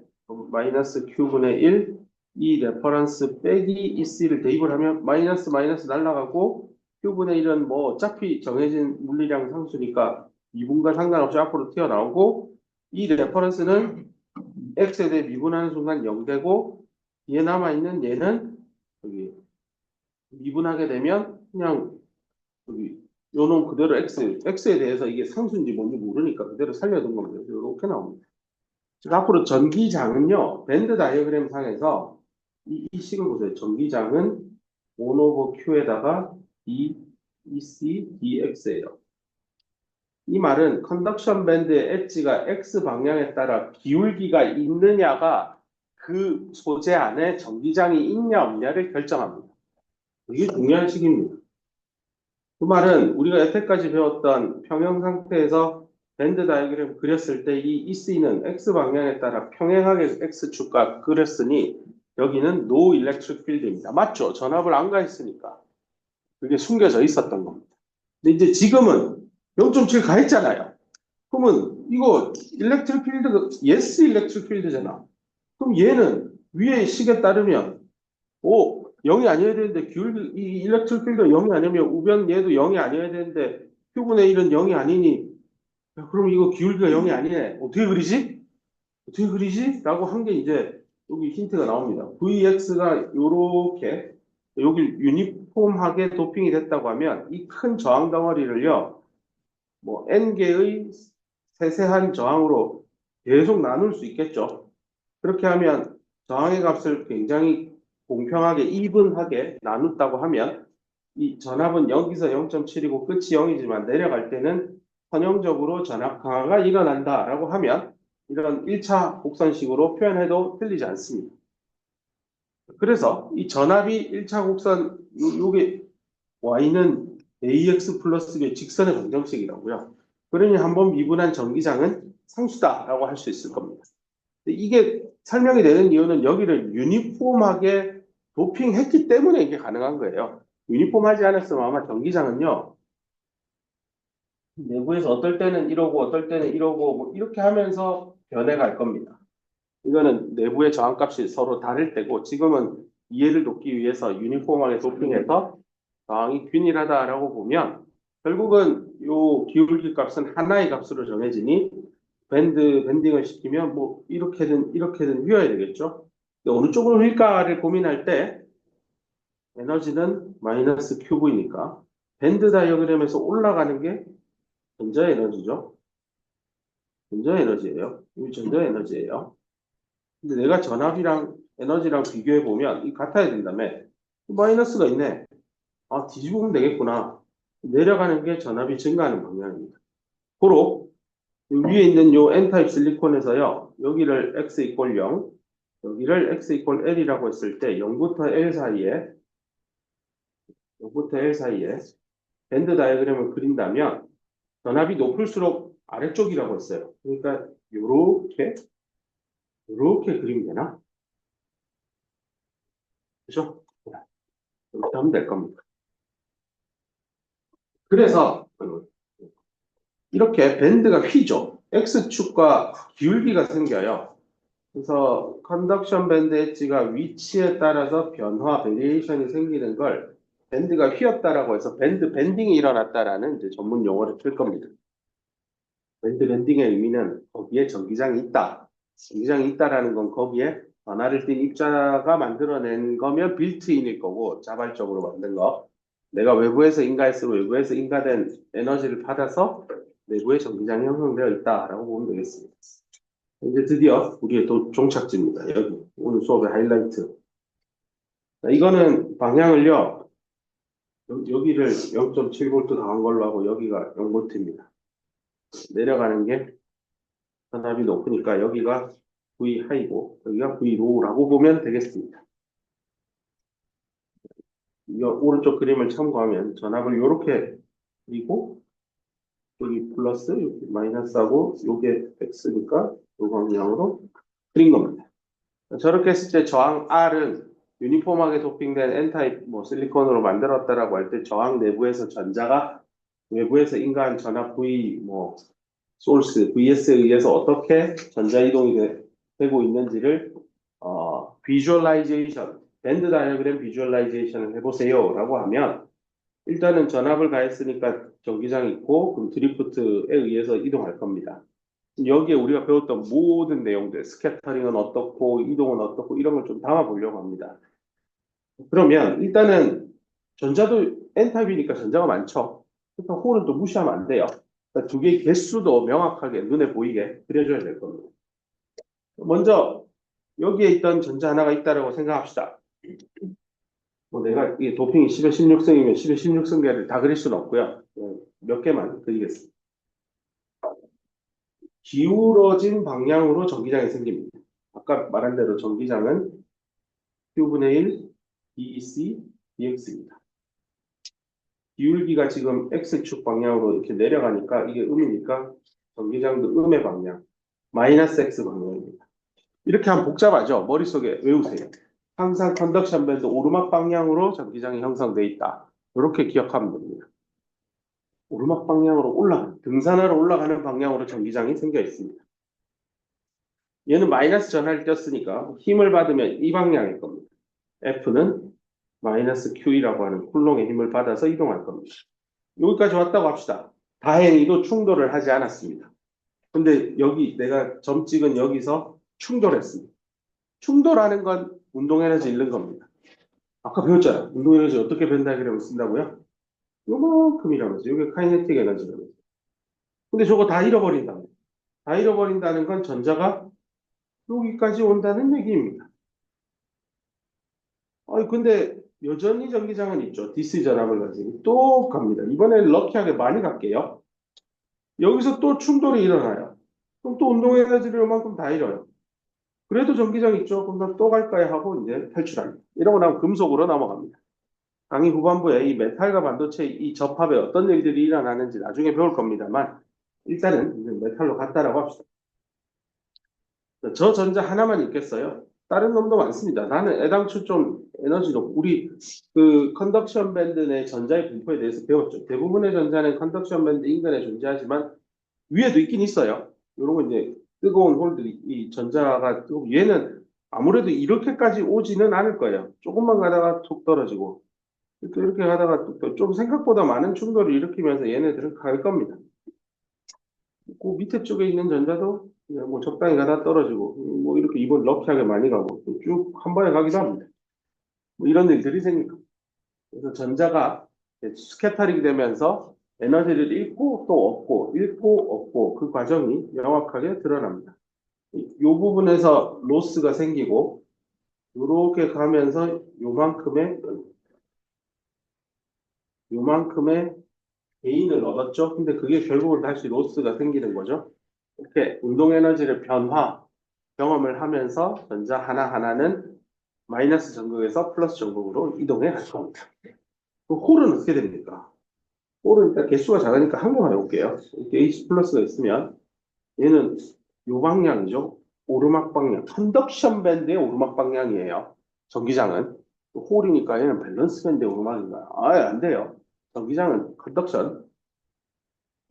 마이너스 q분의 1, 이 레퍼런스 빼기 EC를 대입을 하면 마이너스 날라가고 q분의 1은 뭐 어차피 정해진 물리량 상수니까 미분과 상관없이 앞으로 튀어나오고 이 레퍼런스는 x에 대해 미분하는 순간 0 되고 뒤에 남아있는 얘는 여기 미분하게 되면 그냥 여기 요놈 그대로 x에 대해서 이게 상수인지 뭔지 모르니까 그대로 살려둔 겁니다. 이렇게 나옵니다. 즉 앞으로 전기장은요 밴드 다이어그램 상에서 이 식을 보세요. 전기장은 1 q에다가 EC dx예요. 이 말은 컨덕션 밴드의 엣지가 x 방향에 따라 기울기가 있느냐가 그 소재 안에 전기장이 있냐 없냐를 결정합니다. 이게 중요한 식입니다. 그 말은 우리가 여태까지 배웠던 평형 상태에서 밴드 다이어그램 그렸을 때 이 EC는 x 방향에 따라 평행하게 x축과 그렸으니 여기는 no electric field입니다. 맞죠? 전압을 안 가했으니까 그게 숨겨져 있었던 겁니다. 근데 이제 지금은 0.7 가했잖아요. 그러면 이거 electric field가 yes electric field잖아. 그럼 얘는 위의 식에 따르면 0이 아니어야 되는데 이 electric field가 0이 아니면 우변 얘도 0이 아니어야 되는데 Q분의 1은 0이 아니니, 야, 그럼 이거 기울기가 0이 아니네. 어떻게 그리지? 어떻게 그리지? 라고 한 게 이제 여기 힌트가 나옵니다. Vx가 요렇게 여기 유니폼하게 도핑이 됐다고 하면 이 큰 저항 덩어리를요, 뭐 n개의 세세한 저항으로 계속 나눌 수 있겠죠. 그렇게 하면 저항의 값을 굉장히 공평하게 이분하게 나눴다고 하면 이 전압은 여기서 0.7이고 끝이 0이지만 내려갈 때는 선형적으로 전압 강화가 일어난다라고 하면 이런 1차 곡선식으로 표현해도 틀리지 않습니다. 그래서 이 전압이 1차 곡선 요게 y는 ax 플러스 b 직선의 방정식이라고요. 그러니 한번 미분한 전기장은 상수다라고 할 수 있을 겁니다. 이게 설명이 되는 이유는 여기를 유니폼하게 도핑했기 때문에 이게 가능한 거예요. 유니폼하지 않았으면 아마 전기장은요, 내부에서 어떨 때는 이러고 어떨 때는 이러고 뭐 이렇게 하면서 변해갈 겁니다. 이거는 내부의 저항값이 서로 다를 때고 지금은 이해를 돕기 위해서 유니폼하게 도핑해서 저항이 균일하다라고 보면 결국은 요 기울기 값은 하나의 값으로 정해지니 밴딩을 시키면 뭐 이렇게든 휘어야 되겠죠. 근데 어느 쪽으로 휠까를 고민할 때 에너지는 마이너스 큐브이니까 밴드 다이어그램에서 올라가는 게 전자에너지죠. 전자에너지예요. 이 전자에너지예요. 근데 내가 전압이랑 에너지랑 비교해 보면 이 같아야 된다며 마이너스가 있네. 아, 뒤집으면 되겠구나. 내려가는 게 전압이 증가하는 방향입니다. 고로 위에 있는 요 N타입 실리콘에서요. 여기를 x 이퀄 0, 여기를 x 이퀄 L이라고 했을 때 0부터 L 사이에 밴드 다이어그램을 그린다면 전압이 높을수록 아래쪽이라고 했어요. 그러니까 요렇게 그리면 되나? 그죠? 이렇게 하면 될 겁니다. 그래서 이렇게 밴드가 휘죠. X축과 기울기가 생겨요. 그래서 컨덕션 밴드 엣지가 위치에 따라서 변화, 베리에이션이 생기는 걸 밴드가 휘었다라고 해서 밴드 밴딩이 일어났다라는 이제 전문 용어를 쓸 겁니다. 밴드 밴딩의 의미는 거기에 전기장이 있다. 전기장이 있다라는 건 거기에 변화를 띤 입자가 만들어낸 거면 빌트인일 거고 자발적으로 만든 거. 내가 외부에서 인가했으면 외부에서 인가된 에너지를 받아서 내부에 전기장이 형성되어 있다라고 보면 되겠습니다. 이제 드디어 우리의 종착지입니다. 여기 오늘 수업의 하이라이트. 이거는 방향을요. 여기를 0.7V 더한 걸로 하고 여기가 0V입니다. 내려가는 게 전압이 높으니까 여기가 V 하이고 여기가 V 로우라고 보면 되겠습니다. 이 오른쪽 그림을 참고하면 전압을 이렇게 그리고 여기 플러스 여기 마이너스하고 요게 X니까 요 방향으로 그린 겁니다. 저렇게 했을 때 저항 R은 유니폼하게 도핑된 N타입 뭐 실리콘으로 만들었다라고 할 때 저항 내부에서 전자가 외부에서 인가한 전압 V 뭐 소스 VS에 의해서 어떻게 전자 이동이 되고 있는지를 비주얼라이제이션 밴드 다이어그램 비주얼라이제이션을 해보세요라고 하면 일단은 전압을 가했으니까 전기장이 있고 그럼 드리프트에 의해서 이동할 겁니다. 여기에 우리가 배웠던 모든 내용들, 스캐터링은 어떻고, 이동은 어떻고, 이런 걸 좀 담아보려고 합니다. 그러면 일단은 전자도 N타입이니까 전자가 많죠. 그러니까 홀은 또 무시하면 안 돼요. 그러니까 두 개의 개수도 명확하게 눈에 보이게 그려줘야 될 겁니다. 먼저 여기에 있던 전자 하나가 있다고 생각합시다. 뭐 내가 이 도핑이 10의 16승이면 10의 16승계를 다 그릴 수는 없고요. 몇 개만 그리겠습니다. 기울어진 방향으로 전기장이 생깁니다. 아까 말한 대로 전기장은 Q분의 1, DEC, DX입니다. 기울기가 지금 X축 방향으로 이렇게 내려가니까 이게 음이니까 전기장도 음의 방향, 마이너스 X 방향입니다. 이렇게 하면 복잡하죠? 머릿속에 외우세요. 항상 컨덕션 밴드 오르막 방향으로 전기장이 형성되어 있다. 이렇게 기억하면 됩니다. 오르막 방향으로 등산하러 올라가는 방향으로 전기장이 생겨 있습니다. 얘는 마이너스 전하를 띄었으니까 힘을 받으면 이 방향일 겁니다. F는 마이너스 Q이라고 하는 쿨롱의 힘을 받아서 이동할 겁니다. 여기까지 왔다고 합시다. 다행히도 충돌을 하지 않았습니다. 근데 여기 내가 점 찍은 여기서 충돌했습니다. 충돌하는 건 운동에너지 잃는 겁니다. 아까 배웠잖아. 운동에너지 어떻게 벤 다이그램을 쓴다고요? 요만큼이라면서. 이게 카이네틱 에너지라면서. 근데 저거 다 잃어버린다. 다 잃어버린다는 건 전자가 여기까지 온다는 얘기입니다. 근데 여전히 전기장은 있죠. DC 전압을 가지고 또 갑니다. 이번에는 럭키하게 많이 갈게요. 여기서 또 충돌이 일어나요. 그럼 또 운동 에너지를 요만큼 다 잃어요. 그래도 전기장 있죠. 그럼 또 갈까요? 하고 이제 탈출합니다. 이러고 나면 금속으로 넘어갑니다. 강의 후반부에 이 메탈과 반도체 이 접합에 어떤 일들이 일어나는지 나중에 배울 겁니다만 일단은 이제 메탈로 갔다라고 합시다. 저 전자 하나만 있겠어요? 다른 놈도 많습니다. 나는 애당초 좀 에너지로 우리 그 컨덕션 밴드 내 전자의 분포에 대해서 배웠죠. 대부분의 전자는 컨덕션 밴드 인근에 존재하지만 위에도 있긴 있어요. 이런 거 이제 뜨거운 홀들이 이 전자가 뜨고 얘는 아무래도 이렇게까지 오지는 않을 거예요. 조금만 가다가 툭 떨어지고 또 이렇게 가다가 좀 생각보다 많은 충돌을 일으키면서 얘네들은 갈 겁니다. 그 밑에 쪽에 있는 전자도 그냥 뭐 적당히 가다 떨어지고 뭐 이렇게 이번 럭키하게 많이 가고 쭉 한 번에 가기도 합니다. 뭐 이런 일들이 생깁니다. 그래서 전자가 스캐터링 되면서 에너지를 잃고 또 얻고 잃고 얻고 그 과정이 명확하게 드러납니다. 이 부분에서 로스가 생기고 이렇게 가면서 요만큼의 게인을 얻었죠. 근데 그게 결국은 다시 로스가 생기는 거죠. 이렇게 운동 에너지를 경험을 하면서 전자 하나하나는 마이너스 전극에서 플러스 전극으로 이동해 갈 겁니다. 그 홀은 어떻게 됩니까? 홀은 일단 개수가 작으니까 한 개만 해볼게요. 이렇게 H 플러스가 있으면 얘는 요 방향이죠. 오르막 방향. 컨덕션 밴드의 오르막 방향이에요. 전기장은. 홀이니까 얘는 밸런스 밴드의 오르막인가요? 안 돼요. 전기장은 컨덕션.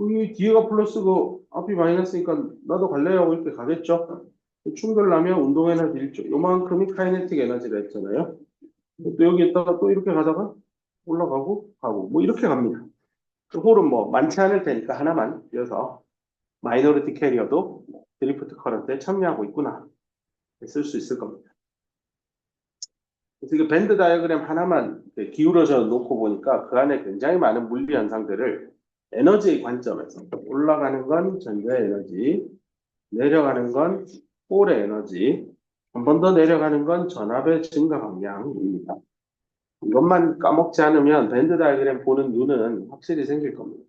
이 뒤에가 플러스고 앞이 마이너스니까 나도 갈래요 하고 이렇게 가겠죠. 충돌 나면 운동 에너지 일조 요만큼이 카이네틱 에너지라 했잖아요. 또 여기에다가 또 이렇게 가다가 올라가고 가고 뭐 이렇게 갑니다. 홀은 뭐 많지 않을 테니까 하나만 이어서 마이너리티 캐리어도 드리프트 커런트에 참여하고 있구나 쓸 수 있을 겁니다. 그래서 이게 밴드 다이어그램 하나만 기울어져 놓고 보니까 그 안에 굉장히 많은 물리 현상들을 에너지의 관점에서 올라가는 건 전자의 에너지, 내려가는 건 홀의 에너지, 한 번 더 내려가는 건 전압의 증가 방향입니다. 이것만 까먹지 않으면 밴드 다이어그램 보는 눈은 확실히 생길 겁니다.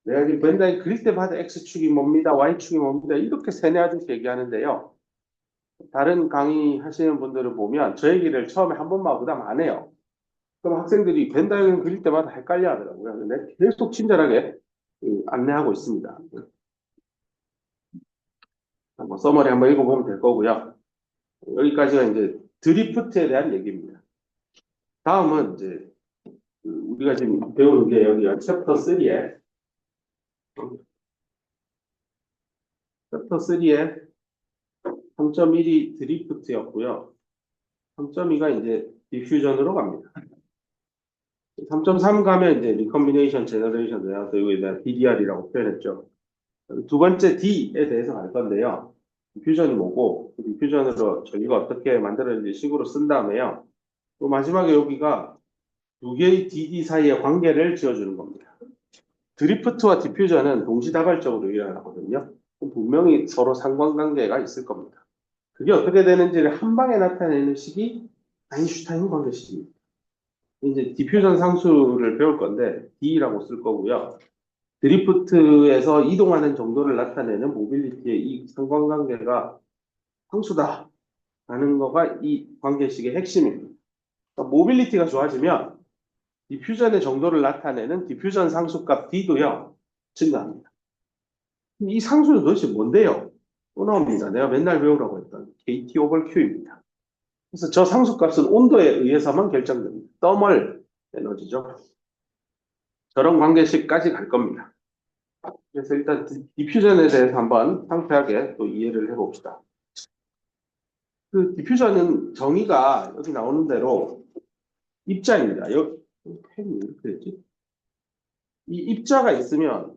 내가 지금 밴드 다이어그램 그릴 때마다 X축이 뭡니다, Y축이 뭡니다 이렇게 세뇌하듯이 얘기하는데요. 다른 강의 하시는 분들을 보면 저 얘기를 처음에 한 번만 부담 안 해요. 그럼 학생들이 밴 다이어그램 그릴 때마다 헷갈려 하더라고요. 근데 계속 친절하게 안내하고 있습니다. 한번 서머리 한번 읽어보면 될 거고요. 여기까지가 이제 드리프트에 대한 얘기입니다. 다음은 이제 우리가 지금 배우는 게 여기 챕터 3에 3.1이 드리프트였고요. 3.2가 이제 디퓨전으로 갑니다. 3.3 가면 이제 리컴비네이션 제너레이션 내가 여기다 DDR이라고 표현했죠. 두 번째 D에 대해서 갈 건데요. 디퓨전이 뭐고 디퓨전으로 저희가 어떻게 만들어진지 식으로 쓴 다음에요. 또 마지막에 여기가 두 개의 DD 사이의 관계를 지어주는 겁니다. 드리프트와 디퓨전은 동시다발적으로 일어나거든요. 분명히 서로 상관관계가 있을 겁니다. 그게 어떻게 되는지를 한 방에 나타내는 식이 아인슈타인 관계식입니다. 이제 디퓨전 상수를 배울 건데 D라고 쓸 거고요. 드리프트에서 이동하는 정도를 나타내는 모빌리티의 이 상관관계가 상수다 라는 거가 이 관계식의 핵심입니다. 그러니까 모빌리티가 좋아지면 디퓨전의 정도를 나타내는 디퓨전 상수값 D도요 증가합니다. 이 상수는 도대체 뭔데요? 또 나옵니다. 내가 맨날 배우라고 했던 KT over Q입니다. 그래서 저 상수값은 온도에 의해서만 결정됩니다. 더멀 에너지죠. 저런 관계식까지 갈 겁니다. 그래서 일단 디퓨전에 대해서 한번 상세하게 또 이해를 해봅시다. 그 디퓨전은 정의가 여기 나오는 대로 입자입니다. 여기 펜이 이렇게 됐지? 이 입자가 있으면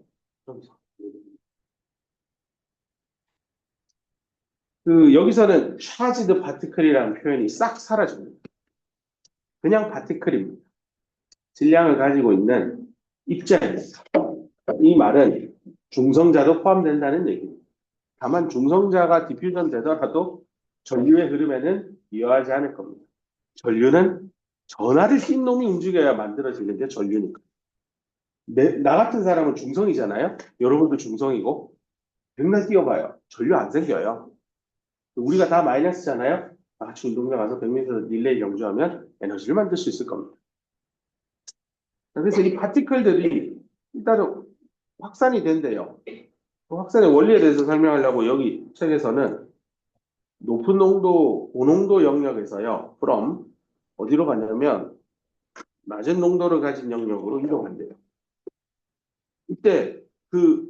여기서는 charged particle이라는 표현이 싹 사라집니다. 그냥 파티클입니다. 질량을 가지고 있는 입자입니다. 이 말은 중성자도 포함된다는 얘기입니다. 다만 중성자가 디퓨전 되더라도 전류의 흐름에는 이어하지 않을 겁니다. 전류는 전하를 띈 놈이 움직여야 만들어지는 게 전류니까. 나 같은 사람은 중성이잖아요. 여러분도 중성이고 백날 띄워봐요. 전류 안 생겨요. 우리가 다 마이너스잖아요. 같이 운동장 가서 100m 릴레이 경주하면 에너지를 만들 수 있을 겁니다. 그래서 이 파티클들이 일단은 확산이 된대요. 그 확산의 원리에 대해서 설명하려고 여기 책에서는 높은 농도, 고농도 영역에서요. from 어디로 가냐면 낮은 농도를 가진 영역으로 이동한대요. 이때 그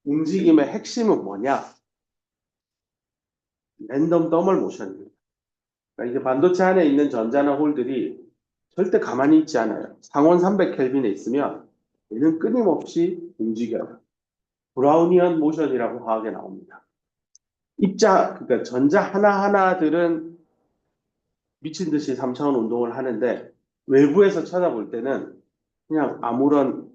움직임의 핵심은 뭐냐? 랜덤 더멀 모션입니다. 그러니까 이게 반도체 안에 있는 전자나 홀들이 절대 가만히 있지 않아요. 상온 300켈빈에 있으면 얘는 끊임없이 움직여요. 브라우니언 모션이라고 화학에 나옵니다. 그러니까 전자 하나하나들은 미친 듯이 3차원 운동을 하는데 외부에서 쳐다볼 때는 그냥 아무런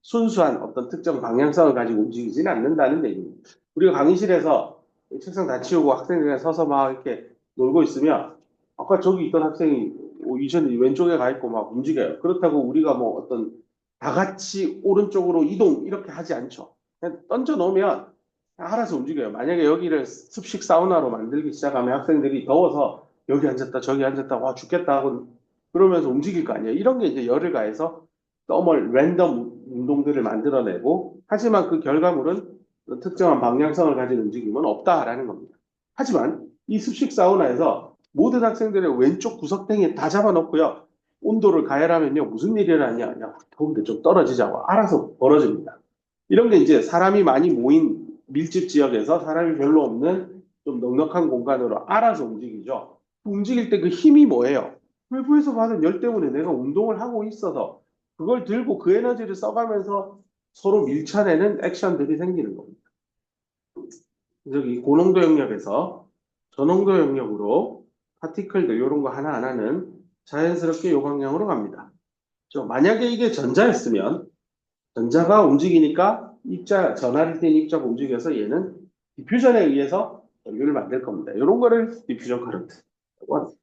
순수한 어떤 특정 방향성을 가지고 움직이지는 않는다는 얘기입니다. 우리가 강의실에서 책상 다 치우고 학생들이 서서 막 이렇게 놀고 있으면 아까 저기 있던 학생이 이전에 왼쪽에 가 있고 막 움직여요. 그렇다고 우리가 뭐 어떤 다 같이 오른쪽으로 이동 이렇게 하지 않죠. 그냥 던져 놓으면 알아서 움직여요. 만약에 여기를 습식 사우나로 만들기 시작하면 학생들이 더워서 여기 앉았다 저기 앉았다 와 죽겠다 하고 그러면서 움직일 거 아니에요. 이런 게 이제 열을 가해서 더멀 랜덤 운동들을 만들어내고 하지만 그 결과물은 특정한 방향성을 가진 움직임은 없다라는 겁니다. 하지만 이 습식 사우나에서 모든 학생들의 왼쪽 구석탱이에 다 잡아놓고요. 온도를 가열하면요. 무슨 일이 일어나냐. 야, 더운데 좀 떨어지자고 알아서 벌어집니다. 이런 게 이제 사람이 많이 모인 밀집 지역에서 사람이 별로 없는 좀 넉넉한 공간으로 알아서 움직이죠. 움직일 때 그 힘이 뭐예요? 외부에서 받은 열 때문에 내가 운동을 하고 있어서 그걸 들고 그 에너지를 써가면서 서로 밀쳐내는 액션들이 생기는 겁니다. 여기 고농도 영역에서 저농도 영역으로 파티클들 이런 거 하나하나는 자연스럽게 요 방향으로 갑니다. 만약에 이게 전자였으면 전자가 움직이니까 전하를 띤 입자가 움직여서 얘는 디퓨전에 의해서 전류를 만들 겁니다. 이런 거를 디퓨전 커런트라고 합니다.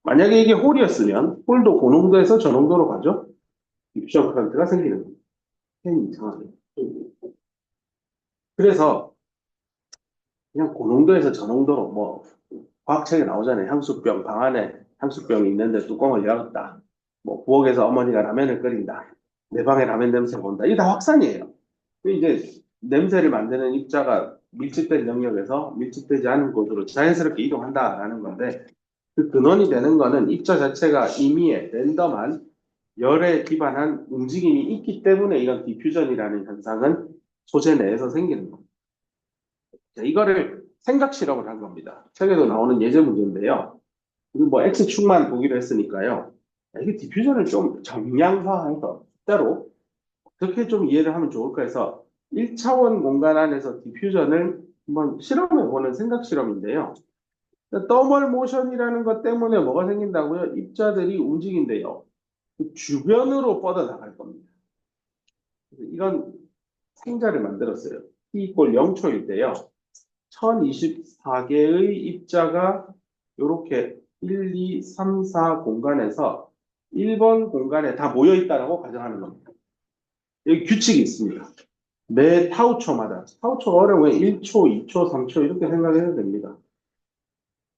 만약에 이게 홀이었으면 홀도 고농도에서 저농도로 가죠. 디퓨전 커런트가 생기는 겁니다. 이상하게. 그래서 그냥 고농도에서 저농도로 뭐 과학책에 나오잖아요. 향수병 방 안에 향수병이 있는데 뚜껑을 열었다. 뭐 부엌에서 어머니가 라면을 끓인다. 내 방에 라면 냄새가 온다. 이게 다 확산이에요. 이제 냄새를 만드는 입자가 밀집된 영역에서 밀집되지 않은 곳으로 자연스럽게 이동한다라는 건데 그 근원이 되는 거는 입자 자체가 임의의 랜덤한 열에 기반한 움직임이 있기 때문에 이런 디퓨전이라는 현상은 소재 내에서 생기는 겁니다. 자, 이거를 생각 실험을 한 겁니다. 책에도 나오는 예제 문제인데요. 뭐 X축만 보기로 했으니까요. 이게 디퓨전을 좀 정량화해서 숫자로 어떻게 좀 이해를 하면 좋을까 해서 1차원 공간 안에서 디퓨전을 한번 실험해보는 생각 실험인데요. 더멀 모션이라는 것 때문에 뭐가 생긴다고요? 입자들이 움직인대요. 그 주변으로 뻗어나갈 겁니다. 이런 생자를 만들었어요. T 이퀄 0초일 때요. 1024개의 입자가 이렇게 1, 2, 3, 4 공간에서 1번 공간에 다 모여 있다고 가정하는 겁니다. 여기 규칙이 있습니다. 매 타우초마다, 타우초가 어려워요. 1초, 2초, 3초 이렇게 생각해도 됩니다.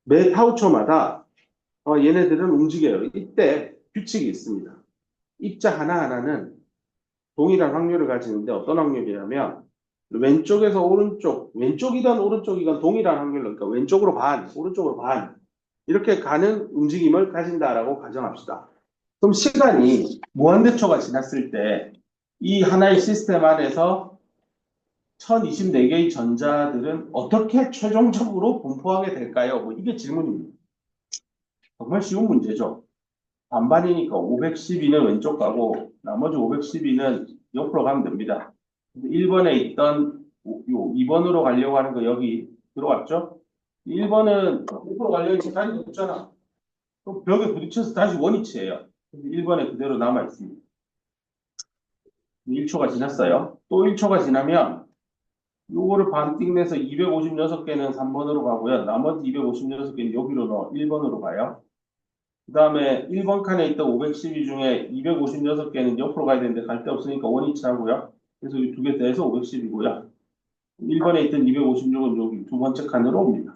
매 타우초마다 얘네들은 움직여요. 이때 규칙이 있습니다. 입자 하나하나는 동일한 확률을 가지는데 어떤 확률이냐면 왼쪽에서 오른쪽, 왼쪽이든 오른쪽이든 동일한 확률로, 그러니까 왼쪽으로 반, 오른쪽으로 반 이렇게 가는 움직임을 가진다라고 가정합시다. 그럼 시간이 무한대초가 지났을 때 이 하나의 시스템 안에서 1024개의 전자들은 어떻게 최종적으로 분포하게 될까요? 뭐 이게 질문입니다. 정말 쉬운 문제죠. 반반이니까 512는 왼쪽 가고 나머지 512는 옆으로 가면 됩니다. 1번에 있던 2번으로 가려고 하는 거 여기 들어왔죠? 1번은 옆으로 가려고 했지 자리가 없잖아. 그럼 벽에 부딪혀서 다시 원위치예요. 1번에 그대로 남아 있습니다. 1초가 지났어요. 또 1초가 지나면 요거를 반띵 내서 256개는 3번으로 가고요. 나머지 256개는 여기로 넣어 1번으로 가요. 그 다음에 1번 칸에 있던 512 중에 256개는 옆으로 가야 되는데 갈 데 없으니까 원위치 하고요. 그래서 이 두 개 더해서 510이고요. 1번에 있던 256은 여기 두 번째 칸으로 옵니다.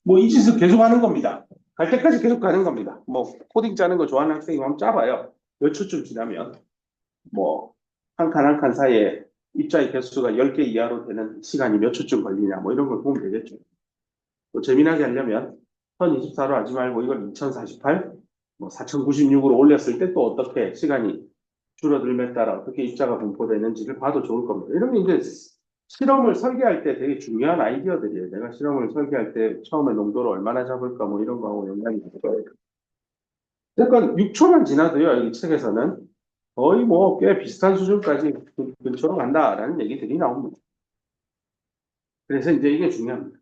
뭐 이 짓을 계속 하는 겁니다. 갈 때까지 계속 가는 겁니다. 뭐 코딩 짜는 거 좋아하는 학생이 한번 짜봐요. 몇 초쯤 지나면 뭐 한 칸 한 칸 사이에 입자의 개수가 10개 이하로 되는 시간이 몇 초쯤 걸리냐 뭐 이런 걸 보면 되겠죠. 또 재미나게 하려면 1024로 하지 말고 이걸 2048, 뭐 4096으로 올렸을 때 또 어떻게 시간이 줄어들면 따라 어떻게 입자가 분포되는지를 봐도 좋을 겁니다. 이러면 이제 실험을 설계할 때 되게 중요한 아이디어들이에요. 내가 실험을 설계할 때 처음에 농도를 얼마나 잡을까 뭐 이런 거하고 연관이 있을 거예요. 그러니까 6초만 지나도요, 여기 책에서는 거의 뭐 꽤 비슷한 수준까지 근처로 간다라는 얘기들이 나옵니다. 그래서 이제 이게 중요합니다.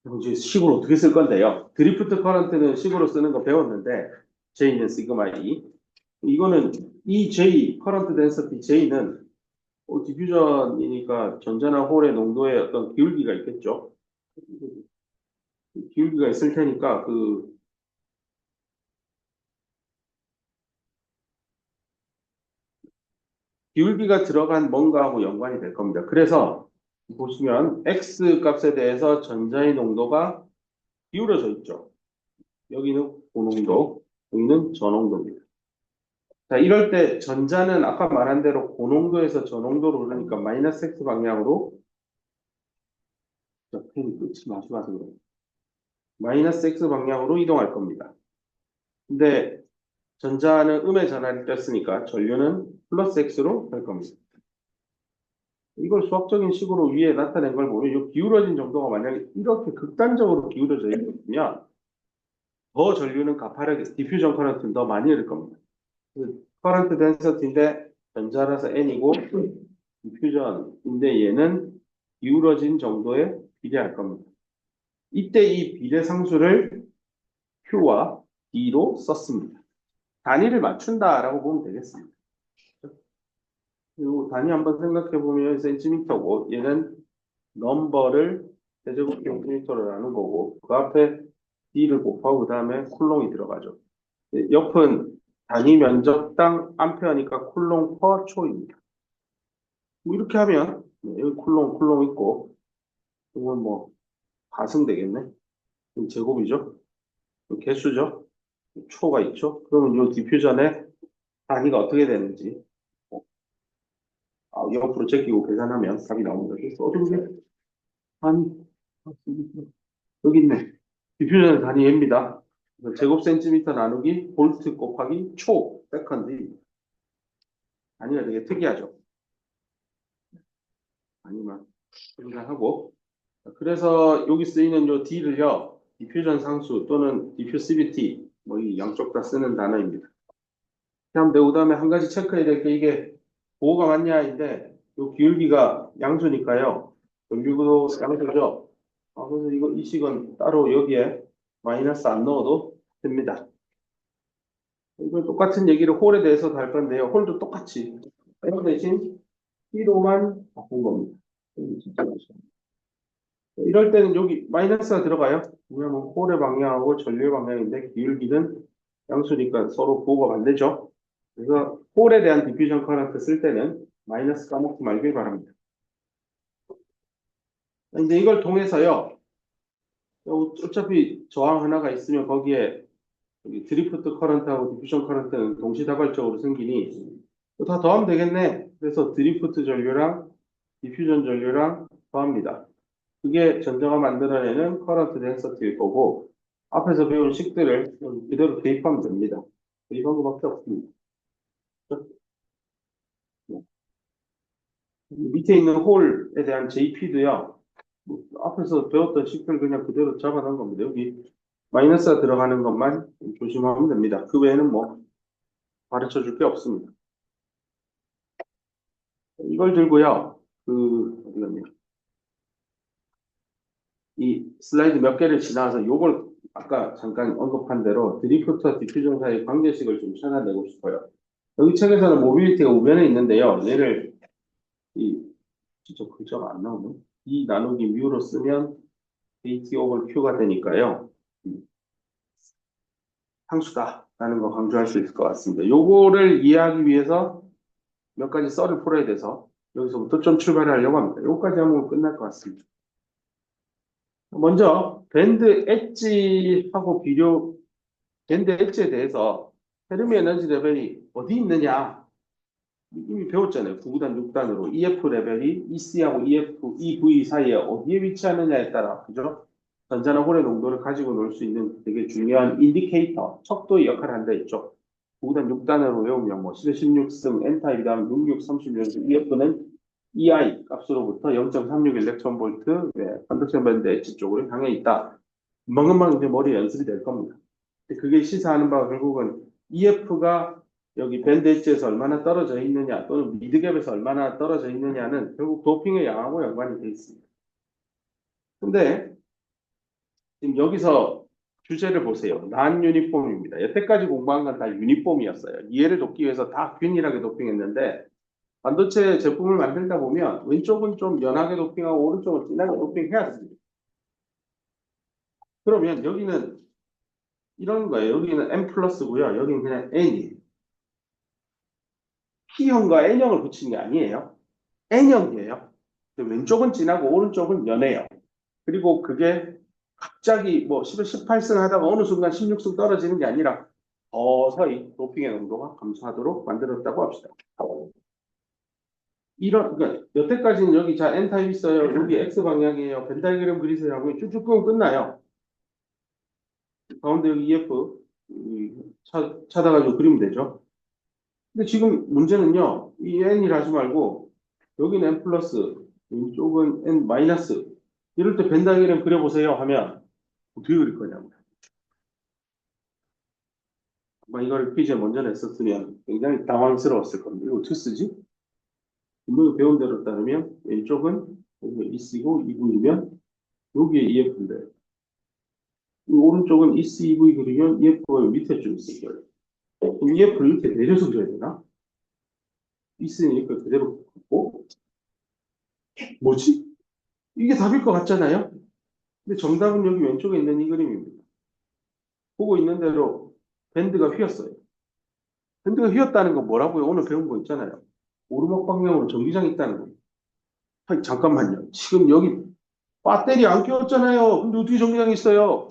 그럼 이제 식으로 어떻게 쓸 건데요? 드리프트 커런트는 식으로 쓰는 거 배웠는데, J는 시그마 E. 이거는 이 J, 커런트 덴서티 J는 디퓨전이니까 전자나 홀의 농도에 어떤 기울기가 있겠죠. 기울기가 있을 테니까 그 기울기가 들어간 뭔가하고 연관이 될 겁니다. 그래서 보시면 X 값에 대해서 전자의 농도가 기울어져 있죠. 여기는 고농도, 여기는 저농도입니다. 자, 이럴 때 전자는 아까 말한 대로 고농도에서 저농도로 흐르니까 마이너스 X 방향으로 펜 끝이 마주가서 그래요. 마이너스 X 방향으로 이동할 겁니다. 근데 전자는 음의 전하를 뺐으니까 전류는 플러스 X로 갈 겁니다. 이걸 수학적인 식으로 위에 나타낸 걸 보면 이 기울어진 정도가 만약에 이렇게 극단적으로 기울어져 있으면 더 전류는 가파르게 디퓨전 커런트는 더 많이 흐를 겁니다. 커런트 덴서티인데 전자라서 N이고 디퓨전인데 얘는 기울어진 정도에 비례할 겁니다. 이때 이 비례 상수를 Q와 D로 썼습니다. 단위를 맞춘다라고 보면 되겠습니다. 그리고 단위 한번 생각해 보면 센티미터고 얘는 넘버를 세제곱 센티미터로 나눈 거고 그 앞에 D를 곱하고 그 다음에 쿨롱이 들어가죠. 옆은 단위 면적당 암페어니까 쿨롱 퍼 초입니다. 뭐 이렇게 하면 여기 쿨롱 있고 이건 뭐 가승되겠네. 제곱이죠. 개수죠. 초가 있죠. 그러면 이 디퓨전의 단위가 어떻게 되는지 옆으로 제끼고 계산하면 답이 나옵니다. 그래서 어떻게 한 여기 있네. 디퓨전의 단위 M입니다. 제곱 센티미터 나누기 볼트 곱하기 초 세컨드 단위가 되게 특이하죠. 단위만 생각하고 그래서 여기 쓰이는 요 D를요 디퓨전 상수 또는 디퓨시비티 뭐 이 양쪽 다 쓰는 단어입니다. 그다음 그 다음에 한 가지 체크해야 될 게 이게 보호가 맞냐인데 요 기울기가 양수니까요. 전류도 양수죠. 그래서 이거 이 식은 따로 여기에 마이너스 안 넣어도 됩니다. 이거 똑같은 얘기를 홀에 대해서도 할 건데요. 홀도 똑같이 M 대신 T로만 바꾼 겁니다. 이럴 때는 여기 마이너스가 들어가요. 왜냐면 홀의 방향하고 전류의 방향인데 기울기는 양수니까 서로 부호가 반대죠. 그래서 홀에 대한 디퓨전 커런트 쓸 때는 마이너스 까먹지 말길 바랍니다. 이제 이걸 통해서요. 어차피 저항 하나가 있으면 거기에 드리프트 커런트하고 디퓨전 커런트는 동시다발적으로 생기니 다 더하면 되겠네. 그래서 드리프트 전류랑 디퓨전 전류랑 더합니다. 그게 전자가 만들어내는 커런트 덴서티일 거고 앞에서 배운 식들을 그대로 대입하면 됩니다. 대입한 것밖에 없습니다. 밑에 있는 홀에 대한 JP도요. 앞에서 배웠던 식들 그냥 그대로 잡아놓은 겁니다. 여기 마이너스가 들어가는 것만 조심하면 됩니다. 그 외에는 뭐 가르쳐 줄 게 없습니다. 이걸 들고요. 어디 갔냐. 이 슬라이드 몇 개를 지나서 요걸 아까 잠깐 언급한 대로 드리프트와 디퓨전 사이의 관계식을 좀 찾아내고 싶어요. 여기 책에서는 모빌리티가 우변에 있는데요. 얘를 진짜 글자가 안 나오네. 이 나누기 뮤로 쓰면 AT 오버 Q가 되니까요. 상수다라는 거 강조할 수 있을 것 같습니다. 요거를 이해하기 위해서 몇 가지 썰을 풀어야 돼서 여기서부터 좀 출발하려고 합니다. 요거까지 하면 끝날 것 같습니다. 먼저 밴드 엣지하고 밴드 엣지에 대해서 페르미 에너지 레벨이 어디 있느냐 이미 배웠잖아요. 9구단 6단으로 EF 레벨이 EC하고 EV 사이에 어디에 위치하느냐에 따라 그죠? 전자나 홀의 농도를 가지고 놀 수 있는 되게 중요한 인디케이터, 척도의 역할을 한다 했죠. 9구단 6단으로 외우면 뭐 16승 N타입 다음 66, 36, EF는 EI 값으로부터 0.36 일렉트론 볼트 컨덕션 밴드 엣지 쪽으로 향해 있다. 금방금방 이제 머리에 연습이 될 겁니다. 근데 그게 시사하는 바가 결국은 EF가 여기 밴드 엣지에서 얼마나 떨어져 있느냐 또는 미드갭에서 얼마나 떨어져 있느냐는 결국 도핑의 양하고 연관이 돼 있습니다. 근데 지금 여기서 주제를 보세요. 난 유니폼입니다. 여태까지 공부한 건 다 유니폼이었어요. 이해를 돕기 위해서 다 균일하게 도핑했는데 반도체 제품을 만들다 보면 왼쪽은 좀 연하게 도핑하고 오른쪽은 진하게 도핑해야 됩니다. 그러면 여기는 이런 거예요. 여기는 N 플러스고요. 여기는 그냥 N이에요. P형과 N형을 붙이는 게 아니에요. N형이에요. 왼쪽은 진하고 오른쪽은 연해요. 그리고 그게 갑자기 뭐 18승 하다가 어느 순간 16승 떨어지는 게 아니라 서서히 도핑의 농도가 감소하도록 만들었다고 합시다. 그러니까 여태까지는 여기 자 N타입 있어요. 여기 X 방향이에요. 벤 다이그램 그리세요 하고 쭉쭉 끄면 끝나요. 가운데 여기 EF 찾아가지고 그리면 되죠. 근데 지금 문제는요. 이 N이라 하지 말고 여기는 N 플러스 이쪽은 N 마이너스 이럴 때 벤 다이그램 그려보세요 하면 어떻게 그릴 거냐고. 이거를 퀴즈에 먼저 냈었으면 굉장히 당황스러웠을 겁니다. 이거 어떻게 쓰지? 분명히 배운 대로 따르면 왼쪽은 여기 EC고 EV면 여기에 EF인데 오른쪽은 EC, EV 그리면 EF가 밑에 좀 있을 거예요. 그럼 EF를 이렇게 내려서 그려야 되나? EC니까 그대로 갖고 뭐지? 이게 답일 것 같잖아요? 근데 정답은 여기 왼쪽에 있는 이 그림입니다. 보고 있는 대로 밴드가 휘었어요. 밴드가 휘었다는 건 뭐라고요? 오늘 배운 거 있잖아요. 오르막 방향으로 전기장이 있다는 거예요. 아니, 잠깐만요. 지금 여기 배터리 안 꼈잖아요. 근데 어떻게 전기장이 있어요?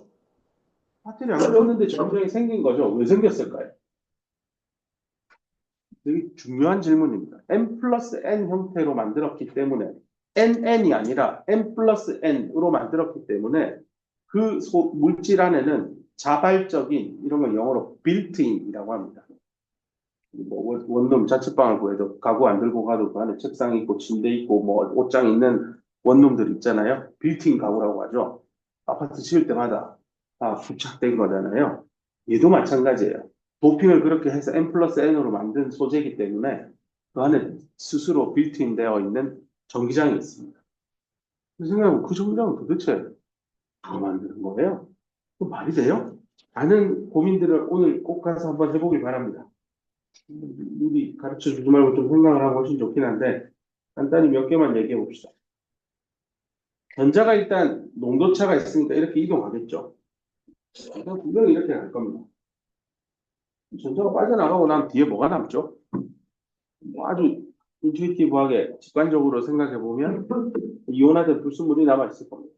배터리 안 꼈는데 전기장이 생긴 거죠. 왜 생겼을까요? 되게 중요한 질문입니다. N 플러스 N 형태로 만들었기 때문에 NN이 아니라 N 플러스 N으로 만들었기 때문에 그 물질 안에는 자발적인 이런 걸 영어로 빌트인이라고 합니다. 뭐 원룸 자취방을 구해도 가구 안 들고 가도 그 안에 책상 있고 침대 있고 뭐 옷장 있는 원룸들 있잖아요. 빌트인 가구라고 하죠. 아파트 지을 때마다 다 부착된 거잖아요. 얘도 마찬가지예요. 도핑을 그렇게 해서 N 플러스 N으로 만든 소재이기 때문에 그 안에 스스로 빌트인 되어 있는 전기장이 있습니다. 그 생각하면 그 전기장은 도대체 누가 만드는 거예요? 그 말이 돼요? 라는 고민들을 오늘 꼭 가서 한번 해보길 바랍니다. 미리 가르쳐 주지 말고 좀 생각을 하고 훨씬 좋긴 한데 간단히 몇 개만 얘기해 봅시다. 전자가 일단 농도차가 있으니까 이렇게 이동하겠죠. 일단 분명히 이렇게 갈 겁니다. 전자가 빠져나가고 나면 뒤에 뭐가 남죠? 뭐 아주 인투이티브하게 직관적으로 생각해 보면 이온화된 불순물이 남아 있을 겁니다.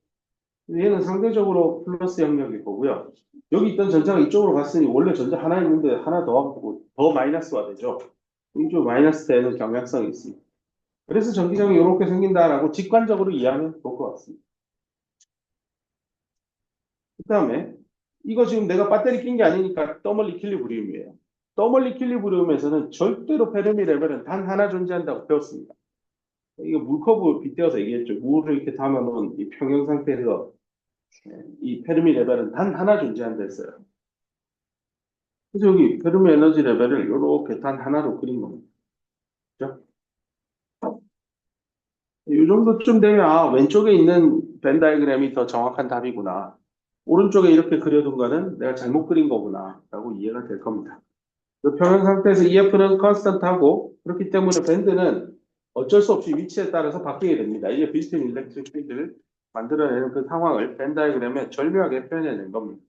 얘는 상대적으로 플러스 영역일 거고요. 여기 있던 전자가 이쪽으로 갔으니 원래 전자 하나 있는데 하나 더 갖고 더 마이너스가 되죠. 이쪽 마이너스 되는 경향성이 있습니다. 그래서 전기장이 이렇게 생긴다라고 직관적으로 이해하면 좋을 것 같습니다. 그 다음에 이거 지금 내가 배터리 낀 게 아니니까 더멀 이퀄리브리움이에요. 더멀 이퀄리브리움에서는 절대로 페르미 레벨은 단 하나 존재한다고 배웠습니다. 이거 물커브 빗대어서 얘기했죠. 물을 이렇게 담아놓은 이 평형 상태에서 이 페르미 레벨은 단 하나 존재한다 했어요. 그래서 여기 페르미 에너지 레벨을 이렇게 단 하나로 그린 겁니다. 그죠? 이 정도쯤 되면 아, 왼쪽에 있는 벤 다이그램이 더 정확한 답이구나. 오른쪽에 이렇게 그려둔 거는 내가 잘못 그린 거구나 라고 이해가 될 겁니다. 그 평행 상태에서 EF는 컨스턴트하고 그렇기 때문에 밴드는 어쩔 수 없이 위치에 따라서 바뀌게 됩니다. 이게 빌트인 일렉트릭 필드를 만들어내는 그 상황을 벤 다이그램에 절묘하게 표현해낸 겁니다.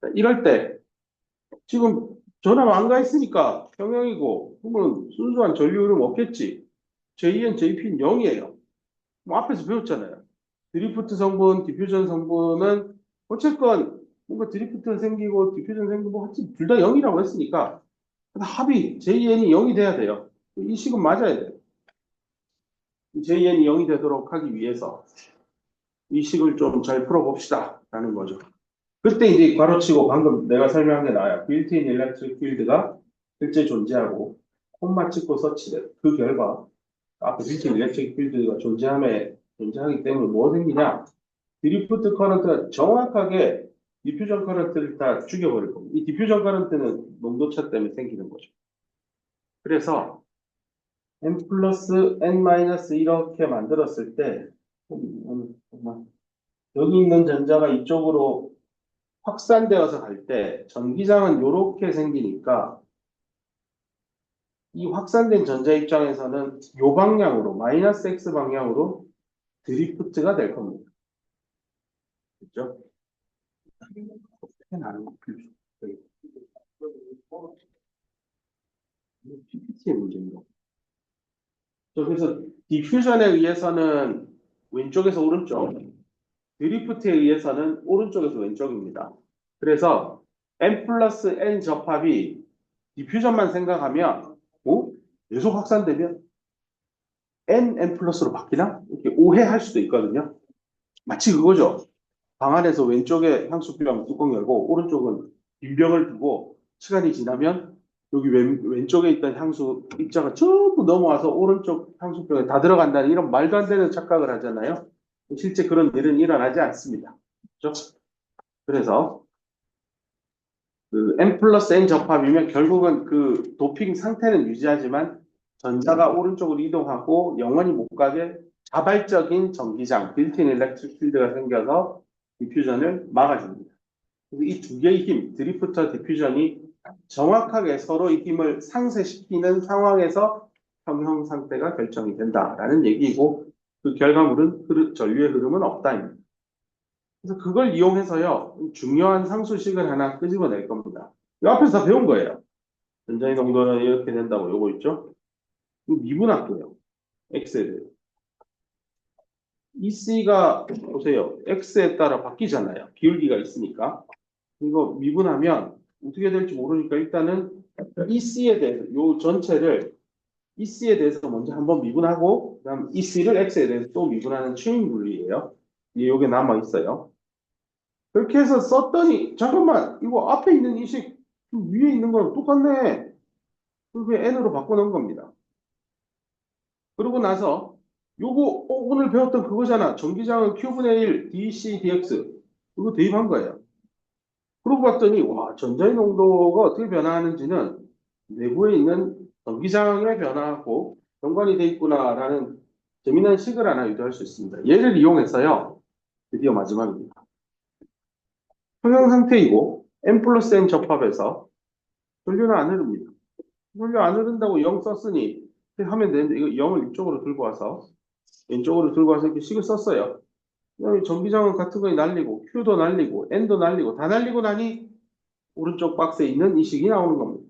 자, 이럴 때 지금 전압 안 가 있으니까 평형이고 그러면 순수한 전류 흐름 없겠지. JN, JP는 0이에요. 뭐 앞에서 배웠잖아요. 드리프트 성분, 디퓨전 성분은 어쨌건 뭔가 드리프트 생기고 디퓨전 생기고 둘 다 0이라고 했으니까 합이 JN이 0이 돼야 돼요. 이 식은 맞아야 돼요. JN이 0이 되도록 하기 위해서 이 식을 좀 잘 풀어봅시다 라는 거죠. 그때 이제 괄호치고 방금 내가 설명한 게 나와요. 빌트인 일렉트릭 필드가 실제 존재하고 콤마 찍고 서치된 그 결과 앞에 빌트인 일렉트릭 필드가 존재하기 때문에 뭐 생기냐? 드리프트 커런트가 정확하게 디퓨전 커런트를 다 죽여버릴 겁니다. 이 디퓨전 커런트는 농도차 때문에 생기는 거죠. 그래서 n 플러스 n 마이너스 이렇게 만들었을 때 여기 있는 전자가 이쪽으로 확산되어서 갈 때 전기장은 이렇게 생기니까 이 확산된 전자 입장에서는 이 방향으로 마이너스 x 방향으로 드리프트가 될 겁니다. 그렇죠? 나는 PPT의 문제인가? 그래서 디퓨전에 의해서는 왼쪽에서 오른쪽, 드리프트에 의해서는 오른쪽에서 왼쪽입니다. 그래서 n 플러스 n 접합이 디퓨전만 생각하면 계속 확산되면 n 플러스로 바뀌나? 이렇게 오해할 수도 있거든요. 마치 그거죠. 방 안에서 왼쪽에 향수병 뚜껑 열고 오른쪽은 빈병을 두고 시간이 지나면 여기 왼쪽에 있던 향수 입자가 전부 넘어와서 오른쪽 향수병에 다 들어간다는 이런 말도 안 되는 착각을 하잖아요. 실제 그런 일은 일어나지 않습니다. 그렇죠? 그래서 그 n 플러스 n 접합이면 결국은 그 도핑 상태는 유지하지만 전자가 오른쪽으로 이동하고 영원히 못 가게 자발적인 전기장, 빌트인 일렉트릭 필드가 생겨서 디퓨전을 막아줍니다. 이 두 개의 힘, 드리프트와 디퓨전이 정확하게 서로의 힘을 상쇄시키는 상황에서 평형 상태가 결정이 된다라는 얘기이고 그 결과물은 전류의 흐름은 없다입니다. 그래서 그걸 이용해서요 중요한 상수식을 하나 끄집어낼 겁니다. 이 앞에서 다 배운 거예요. 전자의 농도는 이렇게 된다고 요거 있죠? 이거 미분할게요. X에 대해. EC가 보세요. X에 따라 바뀌잖아요. 기울기가 있으니까. 이거 미분하면 어떻게 될지 모르니까 일단은 EC에 대해서 요 전체를 EC에 대해서 먼저 한번 미분하고 그다음 EC를 X에 대해서 또 미분하는 체인 분리예요. 이게 남아 있어요. 그렇게 해서 썼더니 잠깐만 이거 앞에 있는 이 식 위에 있는 거랑 똑같네. 그게 n으로 바꿔놓은 겁니다. 그러고 나서 요거 오늘 배웠던 그거잖아. 전기장은 Q분의 1 dC dx 이거 대입한 거예요. 그러고 봤더니 와 전자의 농도가 어떻게 변화하는지는 내부에 있는 전기장의 변화하고 연관이 돼 있구나라는 재미난 식을 하나 유도할 수 있습니다. 얘를 이용해서요. 드디어 마지막입니다. 평형 상태이고 n 플러스 n 접합에서 전류는 안 흐릅니다. 전류 안 흐른다고 0 썼으니 하면 되는데 이거 0을 이쪽으로 들고 와서 왼쪽으로 들고 와서 이렇게 식을 썼어요. 전기장은 같은 거에 날리고 Q도 날리고 N도 날리고 다 날리고 나니 오른쪽 박스에 있는 이 식이 나오는 겁니다.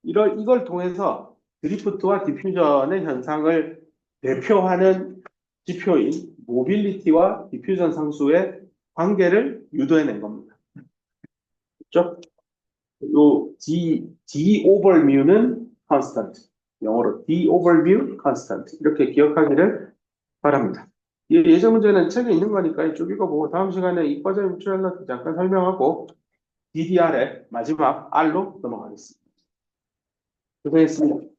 이걸 통해서 드리프트와 디퓨전의 현상을 대표하는 지표인 모빌리티와 디퓨전 상수의 관계를 유도해낸 겁니다. 그렇죠? 요 D over mu는 constant. 영어로 D over mu constant. 이렇게 기억하기를 바랍니다. 예제 문제는 책에 있는 거니까 쭉 읽어보고 다음 시간에 이과적 유추할라 잠깐 설명하고 DDR의 마지막 R로 넘어가겠습니다. 고생했습니다.